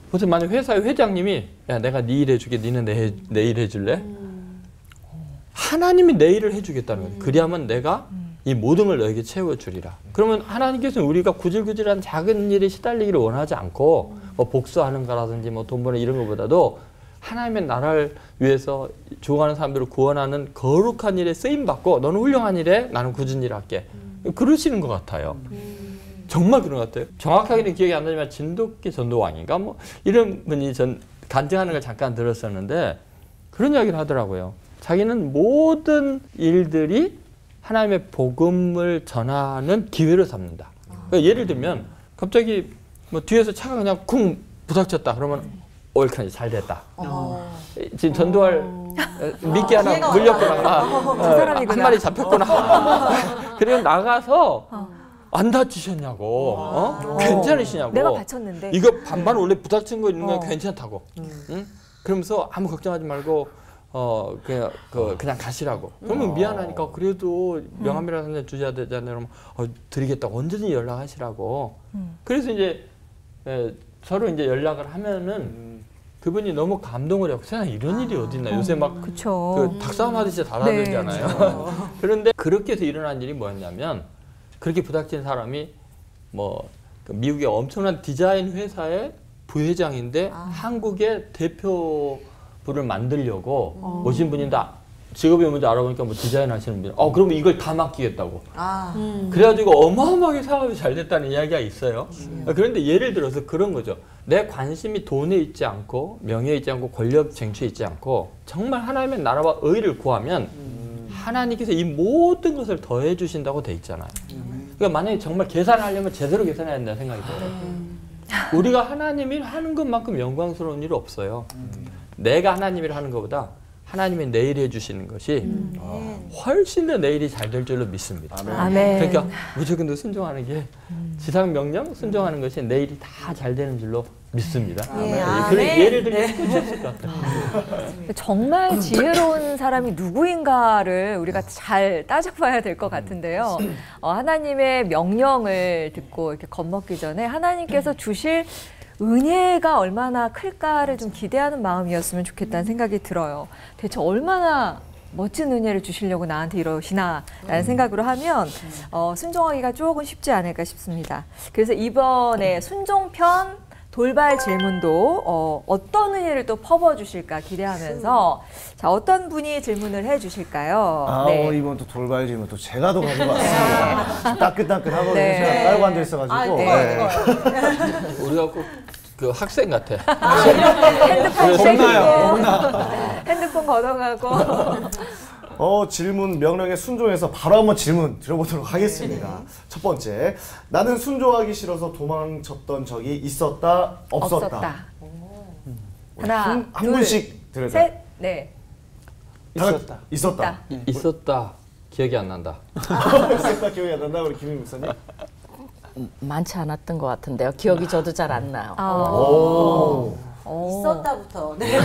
보세요. 만약 회사의 회장님이 야 내가 네 일 해줄게. 니는 내 일 해줄래? 하나님이 내 일을 해주겠다는 거예요. 그리하면 내가 이 모든 걸 너에게 채워주리라. 그러면 하나님께서는 우리가 구질구질한 작은 일에 시달리기를 원하지 않고 뭐 복수하는 거라든지 뭐 돈 버는 이런 것보다도 하나님의 나라를 위해서 죽어가는 사람들을 구원하는 거룩한 일에 쓰임받고 너는 훌륭한 일에 나는 굳은 일을 할게. 그러시는 것 같아요. 정말 그런 것 같아요. 정확하게는 기억이 안 나지만 진돗개 전도왕인가 뭐 이런 분이 전 간증하는 걸 잠깐 들었었는데 그런 이야기를 하더라고요. 자기는 모든 일들이 하나님의 복음을 전하는 기회를 삼는다. 그러니까 예를 들면 갑자기 뭐 뒤에서 차가 그냥 쿵 부닥쳤다. 그러면 옳게 잘 됐다. 지금 전도할 미끼 하나 물렸구나. 한 마리 잡혔구나. 그리고 나가서 안 다치셨냐고. 괜찮으시냐고.
내가 다쳤는데.
이거 반반 원래 부닥친 거 있는 건 괜찮다고. 응? 그러면서 아무 걱정하지 말고 그냥 가시라고. 그러면 미안하니까 그래도 명함이라도 주셔야 되잖아요. 그러면 드리겠다고 언제든지 연락하시라고. 그래서 이제 서로 이제 연락을 하면은 그분이 너무 감동을 하고 세상에 이런 일이 어딨나. 요새 막 그 닭싸움 하듯이 달아들잖아요. 네, 그런데 그렇게 해서 일어난 일이 뭐였냐면 그렇게 부닥친 사람이 뭐 미국의 엄청난 디자인 회사의 부회장인데 한국의 대표부를 만들려고 오신 분인데 직업이 뭔지 알아보니까 뭐 디자인 하시는 분. 그러면 이걸 다 맡기겠다고. 그래가지고 어마어마하게 사업이 잘 됐다는 이야기가 있어요. 그런데 예를 들어서 그런 거죠. 내 관심이 돈에 있지 않고 명예에 있지 않고 권력 쟁취에 있지 않고 정말 하나님의 나라와 의를 구하면 하나님께서 이 모든 것을 더해 주신다고 돼 있잖아요. 그러니까 만약에 정말 계산하려면 제대로 계산해야 된다는 생각이 들어요. 우리가 하나님 일 하는 것만큼 영광스러운 일은 없어요. 내가 하나님 일 하는 것보다 하나님의 내일 해주시는 것이 훨씬 더 내일이 잘 될 줄로 믿습니다.
아멘.
그러니까 무조건 더 순종하는 게 지상 명령 순종하는 것이 내일이 다 잘 되는 줄로 믿습니다. 그런 예를 들면 끝이 없을 것 같아요.
정말 지혜로운 사람이 누구인가를 우리가 잘 따져봐야 될 것 같은데요. 하나님의 명령을 듣고 이렇게 겁먹기 전에 하나님께서 주실 은혜가 얼마나 클까를 좀 기대하는 마음이었으면 좋겠다는 생각이 들어요. 대체 얼마나 멋진 은혜를 주시려고 나한테 이러시나라는 생각으로 하면 순종하기가 조금 쉽지 않을까 싶습니다. 그래서 이번에 순종편 돌발 질문도 어떤 은혜를 또 퍼부어주실까 기대하면서 자 어떤 분이 질문을 해주실까요?
네. 이번 또 돌발 질문 또 제가 더 가져왔습니다. 따끈따끈하거든요. 제가 깔고 앉아 있어가지고.
우리가 꼭 그 학생 같아.
핸드폰
겁나요.
핸드폰 걷어가고.
질문 명령에 순종해서 바로 한번 질문 드려보도록 하겠습니다. 첫 번째, 나는 순종하기 싫어서 도망쳤던 적이 있었다, 없었다.
하나,
한
둘,
분씩 들어요.
셋, 네.
있었다. 있었다.
있었다. 기억이 안 난다.
있었다 기억이 안 난다. 우리 김인 목사님.
많지 않았던 것 같은데요. 기억이 저도 잘 안 나요.
오.
있었다부터. 네.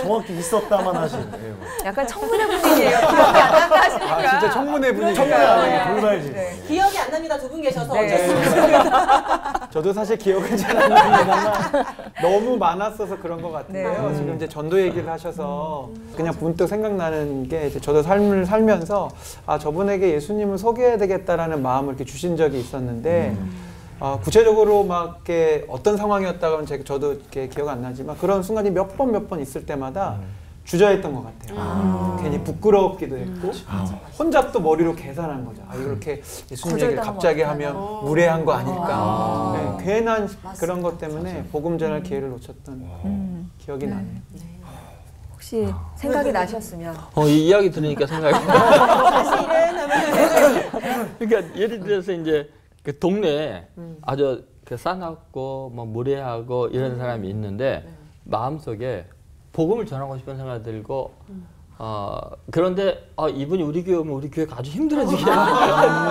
정확히 있었다만 하시네요.
약간 청문회 분위기예요. 기억이 안 난다 하시니까.
아, 진짜 청문회 분위기.
청문회 아니고 돌발질.
네.
기억이 안 납니다. 두 분 계셔서
네.
어쩔 수 없습니다.
저도 사실 기억은 잘 안 납니다만 너무 많았어서 그런 것 같은데요.
네.
지금 이제 전도 얘기를 하셔서 그냥 문득 생각나는 게 이제 저도 삶을 살면서 아 저분에게 예수님을 소개해야 되겠다라는 마음을 이렇게 주신 적이 있었는데 구체적으로 막 이렇게 어떤 상황이었다고는 저도 이렇게 기억 안 나지만 그런 순간이 몇 번 있을 때마다 주저했던 것 같아요. 괜히 부끄럽기도 했고 혼자 또 머리로 계산한 거죠. 아 이렇게 예수님 얘기를 갑자기 하면 무례한 거 아닐까. 네, 괜한 그런 것 때문에 복음 전할 기회를 놓쳤던 기억이 나네요.
혹시 생각이 나셨으면
이 이야기 들으니까 생각이 나. 그러니까 예를 들어서 이제 그 동네에 아주 그 싸납고 뭐 무례하고 이런 사람이 있는데 마음속에 복음을 전하고 싶은 생각이 들고 그런데 이분이 우리 교회 오면 우리 교회가 아주 힘들어지겠네.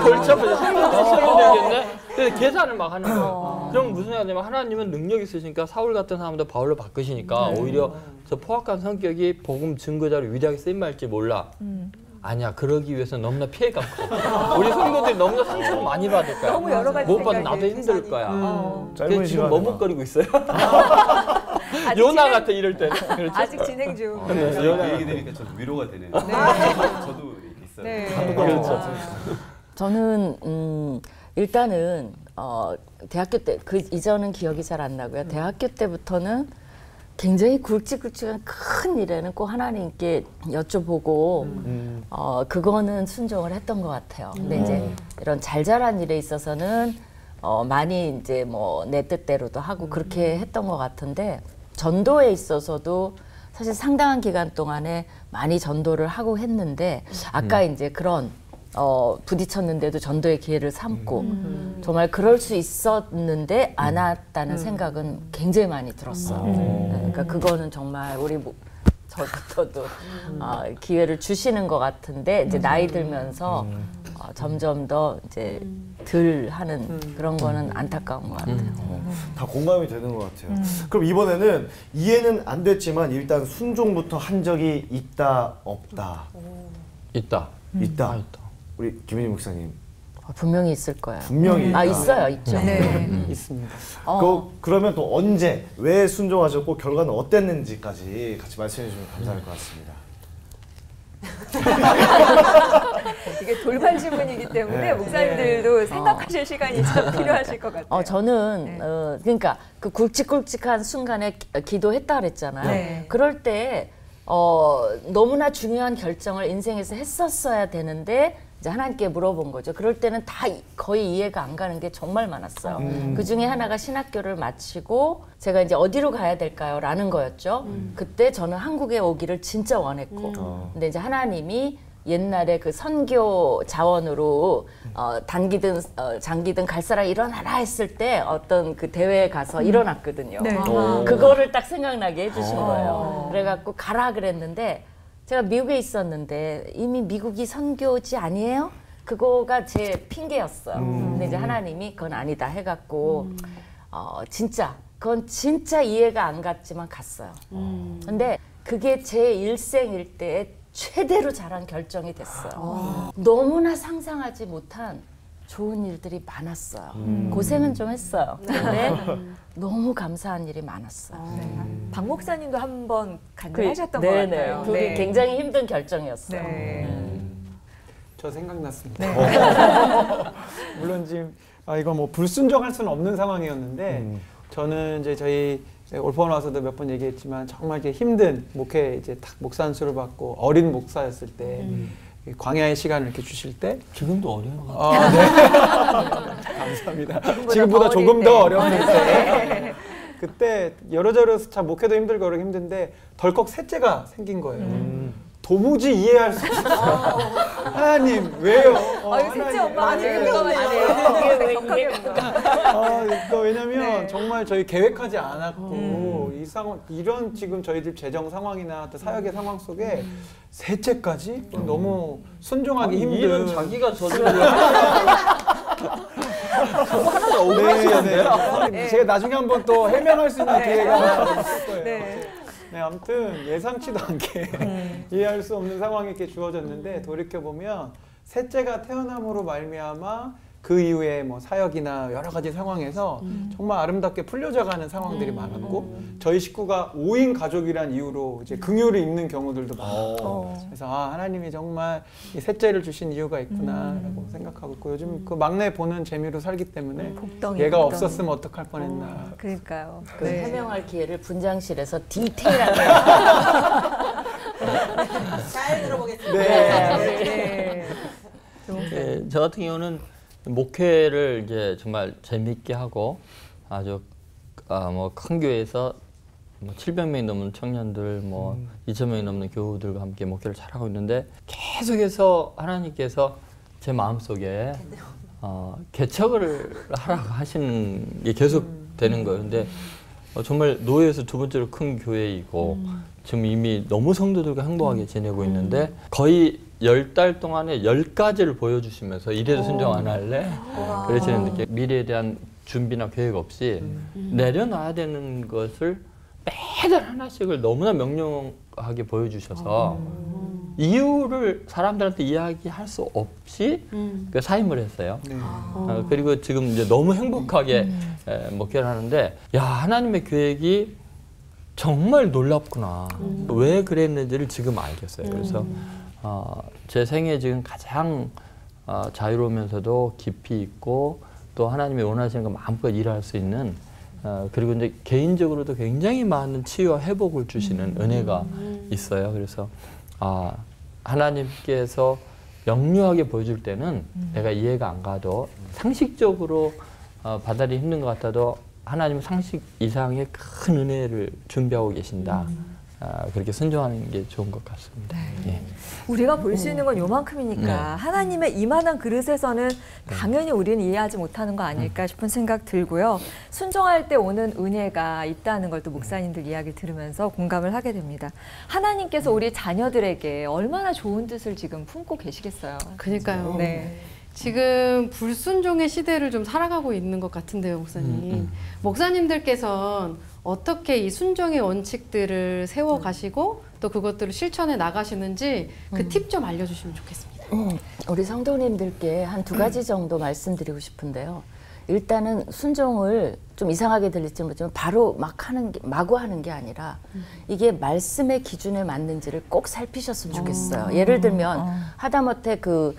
골치 아파서 힘들어지겠네. 그래서 계산을 막 하는 거예요. 그럼 무슨 생각이 되냐면 하나님은 능력이 있으시니까 사울 같은 사람도 바울로 바꾸시니까 오히려 저 포악한 성격이 복음 증거자로 위대하게 쓰임받을지 몰라. 아니야, 그러기 위해서 너무나 피해가 커. 우리 성도들이 너무나 상처를 많이 받을 거야.
너무 여러 가지
못 받으면 나도
생각이
힘들 거야.
짧은
지금
시간에
머뭇거리고 있어요.
아직
요나
진행-
같아 이럴 때는. 그렇죠?
아직 진행 중.
그 얘기 들으니까 좀 위로가 되네요. 저도 이렇게 있어요.
네.
그렇죠.
저는 일단은 대학교 때 그 이전은 기억이 잘 안 나고요. 대학교 때부터는 굉장히 굵직굵직한 큰 일에는 꼭 하나님께 여쭤보고 그거는 순종을 했던 것 같아요. 근데 이제 이런 잘 자란 일에 있어서는 많이 이제 뭐 내 뜻대로도 하고 그렇게 했던 것 같은데 전도에 있어서도 사실 상당한 기간 동안에 많이 전도를 하고 했는데 아까 이제 그런 부딪혔는데도 전도의 기회를 삼고 정말 그럴 수 있었는데 안 왔다는 생각은 굉장히 많이 들었어요. 네, 그러니까 그거는 정말 우리 저부터도 기회를 주시는 것 같은데 이제 나이 들면서 점점 더 이제 덜 하는 그런 거는 안타까운 것 같아요.
다 공감이 되는 것 같아요. 그럼 이번에는 이해는 안 됐지만 일단 순종부터 한 적이 있다, 없다?
있다.
있다. 우리 김인희 목사님.
분명히 있을 거예요.
분명히 있다.
있어요, 있죠.
있습니다.
그러면 또 언제, 왜 순종하셨고 결과는 어땠는지까지 같이 말씀해 주시면 감사할 것 같습니다.
이게 돌발 질문이기 때문에
네.
목사님들도 생각하실 시간이 좀 필요하실 것 같아요.
저는 그러니까 그 굵직굵직한 순간에 기도했다 그랬잖아요.
네.
그럴 때 너무나 중요한 결정을 인생에서 했었어야 되는데 이제 하나님께 물어본 거죠. 그럴 때는 다 거의 이해가 안 가는 게 정말 많았어요. 그 중에 하나가 신학교를 마치고 제가 이제 어디로 가야 될까요? 라는 거였죠. 그때 저는 한국에 오기를 진짜 원했고 근데 이제 하나님이 옛날에 그 선교 자원으로 단기든 장기든 갈 사람 일어나라 했을 때 어떤 그 대회에 가서 일어났거든요.
네.
그거를 딱 생각나게 해주신 거예요. 그래갖고 가라 그랬는데 제가 미국에 있었는데 이미 미국이 선교지 아니에요? 그거가 제 핑계였어요. 근데 이제 하나님이 그건 아니다 해갖고 진짜 그건 진짜 이해가 안 갔지만 갔어요. 근데 그게 제 일생일 때에 최대로 잘한 결정이 됐어요. 너무나 상상하지 못한 좋은 일들이 많았어요. 고생은 좀 했어요. 근데 너무 감사한 일이 많았어요.
박 목사님도 한번 간증하셨던 것 같아요.
그게 굉장히 힘든 결정이었어요.
네.
저 생각났습니다. 물론 지금 이건 뭐 불순종할 수는 없는 상황이었는데 저는 이제 저희 올포원 와서도 몇 번 얘기했지만 정말 이렇게 힘든 목회 이제 딱 목사 안수를 받고 어린 목사였을 때 광야의 시간을 이렇게 주실 때
지금도 어려운 것
네. 감사합니다. 지금보다 조금 더 어려웠을 때 그때 여러저러 참 목회도 힘들고 힘든데 덜컥 셋째가 생긴 거예요. 도무지 이해할 수 없어요. 하나님 왜요?
이거 셋째 엄마 많이
그러니까 왜냐면
네.
정말 저희 계획하지 않았고 이 상황 이런 지금 저희들 재정 상황이나 또 사역의 상황 속에 셋째까지 너무 순종하기 힘든.
일은 자기가 저지르려. 하나도 억울하시는데요.
네. 제가 나중에 한번 또 해명할 수 있는 기회가 있을 거예요.
네.
네, 아무튼 예상치도 않게 이해할 수 없는 상황이 이렇게 주어졌는데 돌이켜 보면 셋째가 태어남으로 말미암아 그 이후에 뭐 사역이나 여러 가지 상황에서 정말 아름답게 풀려져가는 상황들이 많았고 저희 식구가 5인 가족이란 이유로 이제 긍휼을 입는 경우들도 많았고 그래서 하나님이 정말 이 셋째를 주신 이유가 있구나라고 생각하고 있고 요즘 그 막내 보는 재미로 살기 때문에 얘가 없었으면 어떡할 뻔했나.
그러니까요.
그
네.
해명할 기회를 분장실에서 디테일하게
잘 들어보겠습니다.
네.
네, 저 같은 경우는 목회를 이제 정말 재미있게 하고 아주 뭐 큰 교회에서 뭐 700명이 넘는 청년들, 뭐 2,000명이 넘는 교우들과 함께 목회를 잘하고 있는데 계속해서 하나님께서 제 마음속에 개척을 하라고 하시는 게 계속 되는 거예요. 근데 정말 노예에서 두 번째로 큰 교회이고 지금 이미 너무 성도들과 행복하게 지내고 있는데 거의 10달 동안에 10가지를 보여주시면서 이래도 순종 안 할래? 그러시는데 미래에 대한 준비나 계획 없이 내려놔야 되는 것을 매달 하나씩을 너무나 명료하게 보여주셔서 이유를 사람들한테 이야기할 수 없이 그 사임을 했어요.
네.
그리고 지금 이제 너무 행복하게 목회를 하는데 야 하나님의 계획이 정말 놀랍구나. 왜 그랬는지를 지금 알겠어요. 그래서 제 생에 지금 가장 자유로우면서도 깊이 있고 또 하나님이 원하시는 거 마음껏 일할 수 있는 그리고 이제 개인적으로도 굉장히 많은 치유와 회복을 주시는 은혜가 있어요. 그래서 하나님께서 명료하게 보여줄 때는 내가 이해가 안 가도 상식적으로 받아들이기 힘든 것 같아도 하나님은 상식 이상의 큰 은혜를 준비하고 계신다. 그렇게 순종하는 게 좋은 것 같습니다. 예.
우리가 볼 수 있는 건 요만큼이니까 하나님의 이만한 그릇에서는 당연히 우리는 이해하지 못하는 거 아닐까 싶은 생각 들고요. 순종할 때 오는 은혜가 있다는 걸 또 목사님들 이야기 들으면서 공감을 하게 됩니다. 하나님께서 우리 자녀들에게 얼마나 좋은 뜻을 지금 품고 계시겠어요.
그러니까요.
네.
지금 불순종의 시대를 좀 살아가고 있는 것 같은데요, 목사님. 목사님들께서는 어떻게 이 순종의 원칙들을 세워가시고 또 그것들을 실천해 나가시는지 그 팁 좀 알려주시면 좋겠습니다.
우리 성도님들께 한 2가지 정도 말씀드리고 싶은데요. 일단은 순종을 좀 이상하게 들릴지 모르지만 바로 마구 하는 게 아니라 이게 말씀의 기준에 맞는지를 꼭 살피셨으면 좋겠어요. 예를 들면 하다못해 그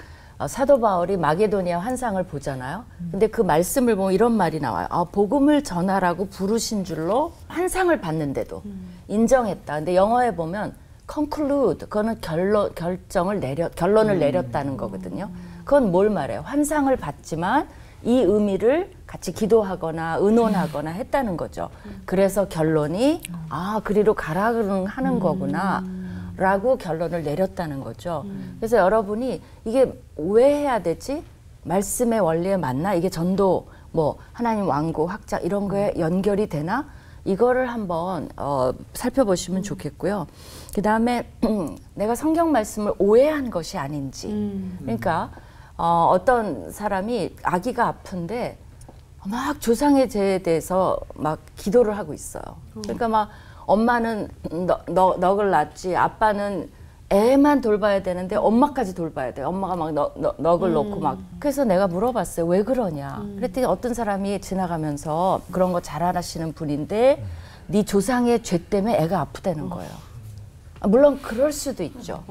사도 바울이 마게도니아 환상을 보잖아요. 근데 그 말씀을 보면 이런 말이 나와요. 복음을 전하라고 부르신 줄로 환상을 봤는데도 인정했다. 근데 영어에 보면 conclude, 그거는 결론을 내렸다는 거거든요. 그건 뭘 말해요? 환상을 봤지만 이 의미를 같이 기도하거나 의논하거나 했다는 거죠. 그래서 결론이 그리로 가라 하는 거구나. 라고 결론을 내렸다는 거죠. 그래서 여러분이 이게 왜 해야 되지? 말씀의 원리에 맞나? 이게 전도, 뭐 하나님 왕국, 확장 이런 거에 연결이 되나? 이거를 한번 살펴보시면 좋겠고요. 그 다음에 내가 성경 말씀을 오해한 것이 아닌지. 그러니까 어떤 사람이 아기가 아픈데 막 조상의 죄에 대해서 막 기도를 하고 있어요. 그러니까 막 엄마는 넋을 낳지 아빠는 애만 돌봐야 되는데 엄마까지 돌봐야 돼요. 엄마가 막 넋을 놓고 막. 그래서 내가 물어봤어요. 왜 그러냐. 그랬더니 어떤 사람이 지나가면서 그런 거 잘 하시는 분인데 네 조상의 죄 때문에 애가 아프다는 거예요. 물론 그럴 수도 있죠.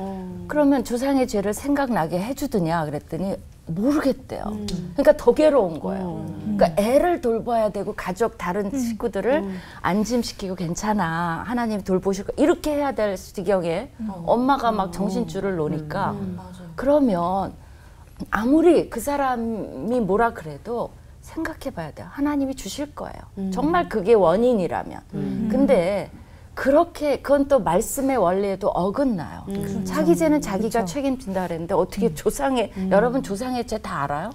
그러면 조상의 죄를 생각나게 해주더냐 그랬더니 모르겠대요. 그러니까 더 괴로운 거예요. 그러니까 애를 돌봐야 되고 가족 다른 식구들을 안심시키고 괜찮아. 하나님 돌보실 거 이렇게 해야 될 지경에 엄마가 막 정신줄을 놓으니까 그러면 아무리 그 사람이 뭐라 그래도 생각해 봐야 돼요. 하나님이 주실 거예요. 정말 그게 원인이라면. 근데 그렇게 그건 또 말씀의 원리에도 어긋나요. 자기 죄는 자기가 책임진다 그랬는데 어떻게 조상의 여러분 조상의 죄 다 알아요?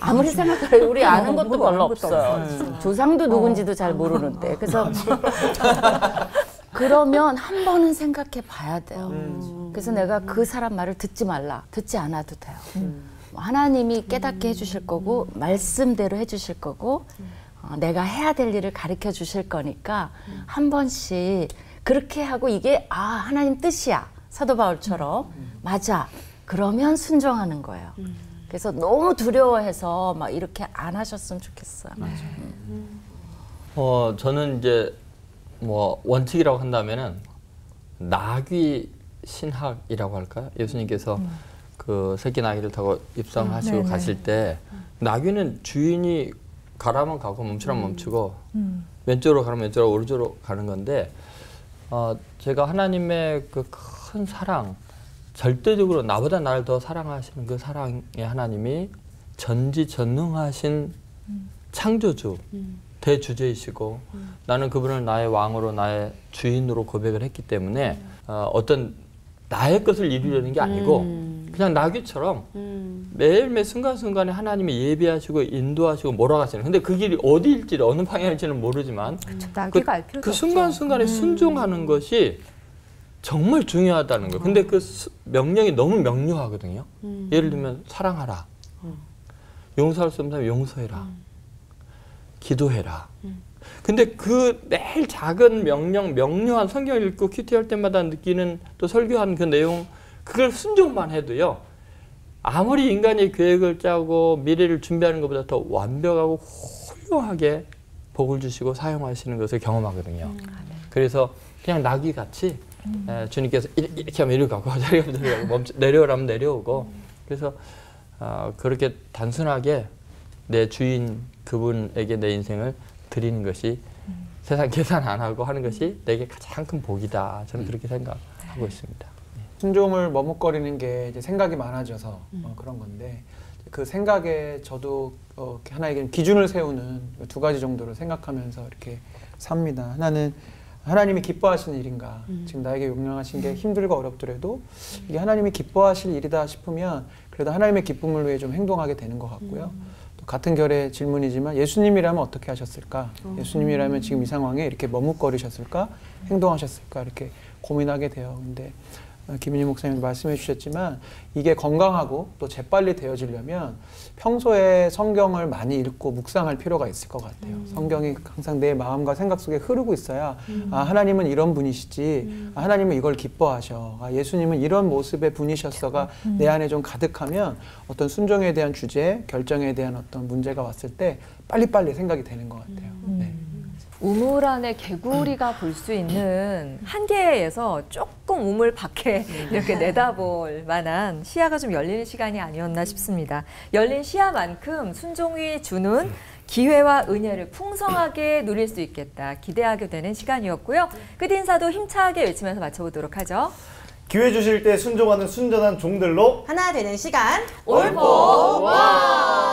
아무리 생각해도 우리 아는 것도 별로 없어요. 조상도 누군지도 잘 모르는데 그래서 그러면 한 번은 생각해 봐야 돼요. 그래서 내가 그 사람 말을 듣지 말라. 듣지 않아도 돼요. 하나님이 깨닫게 해주실 거고 말씀대로 해주실 거고 내가 해야 될 일을 가르쳐 주실 거니까 한 번씩 그렇게 하고 이게 하나님 뜻이야. 사도 바울처럼 맞아. 그러면 순종하는 거예요. 그래서 너무 두려워해서 막 이렇게 안 하셨으면 좋겠어요.
저는 이제 뭐 원칙이라고 한다면은 나귀 신학이라고 할까요? 예수님께서 그 새끼 나귀를 타고 입성하시고 가실 때 나귀는 주인이 가라면 가고 멈추라면 멈추고 왼쪽으로 가면 왼쪽으로 오른쪽으로 가는 건데 제가 하나님의 그 큰 사랑 절대적으로 나보다 나를 더 사랑하시는 그 사랑의 하나님이 전지전능하신 창조주 대주제이시고 나는 그분을 나의 왕으로 나의 주인으로 고백을 했기 때문에 어떤 나의 것을 이루려는 게 아니고 그냥 나귀처럼 매일매일 순간순간에 하나님이 예비하시고 인도하시고 몰아가시는 근데 그 길이 어디일지 어느 방향일지는 모르지만
나귀가 알 필요가
그 순간순간에 순종하는 것이 정말 중요하다는 거예요. 근데 그 명령이 너무 명료하거든요. 예를 들면 사랑하라. 용서할 수 없다면 용서해라. 기도해라. 근데 그 매일 작은 명료한 성경을 읽고 큐티할 때마다 느끼는 또 설교하는 그 내용 그걸 순종만 해도요. 아무리 인간이 계획을 짜고 미래를 준비하는 것보다 더 완벽하고 훌륭하게 복을 주시고 사용하시는 것을 경험하거든요. 그래서 그냥 나귀같이 주님께서 이렇게 하면 이리 가고 저리 하면 저리 가고 내려오라면 내려오고 그래서 그렇게 단순하게 내 주인 그분에게 내 인생을 드리는 것이 세상 계산 안 하고 하는 것이 내게 가장 큰 복이다. 저는 그렇게 생각하고 있습니다.
순종을 머뭇거리는 게 이제 생각이 많아져서 그런 건데 그 생각에 저도 하나에게 기준을 세우는 두 가지 정도를 생각하면서 이렇게 삽니다. 하나는 하나님이 기뻐하시는 일인가? 지금 나에게 명령하신 게 힘들고 어렵더라도 이게 하나님이 기뻐하실 일이다 싶으면 그래도 하나님의 기쁨을 위해 좀 행동하게 되는 것 같고요. 또 같은 결의 질문이지만 예수님이라면 어떻게 하셨을까? 예수님이라면 지금 이 상황에 이렇게 머뭇거리셨을까? 행동하셨을까? 이렇게 고민하게 돼요. 근데 김윤희 목사님도 말씀해 주셨지만 이게 건강하고 또 재빨리 되어지려면 평소에 성경을 많이 읽고 묵상할 필요가 있을 것 같아요. 성경이 항상 내 마음과 생각 속에 흐르고 있어야 하나님은 이런 분이시지 하나님은 이걸 기뻐하셔 예수님은 이런 모습의 분이셨어가 내 안에 좀 가득하면 어떤 순종에 대한 주제, 결정에 대한 어떤 문제가 왔을 때 빨리빨리 생각이 되는 것 같아요. 네.
우물 안에 개구리가 볼 수 있는 한계에서 조금 우물 밖에 이렇게 내다볼 만한 시야가 좀 열리는 시간이 아니었나 싶습니다. 열린 시야만큼 순종이 주는 기회와 은혜를 풍성하게 누릴 수 있겠다 기대하게 되는 시간이었고요. 끝인사도 힘차게 외치면서 마쳐보도록 하죠.
기회 주실 때 순종하는 순전한 종들로
하나 되는 시간
올보 와!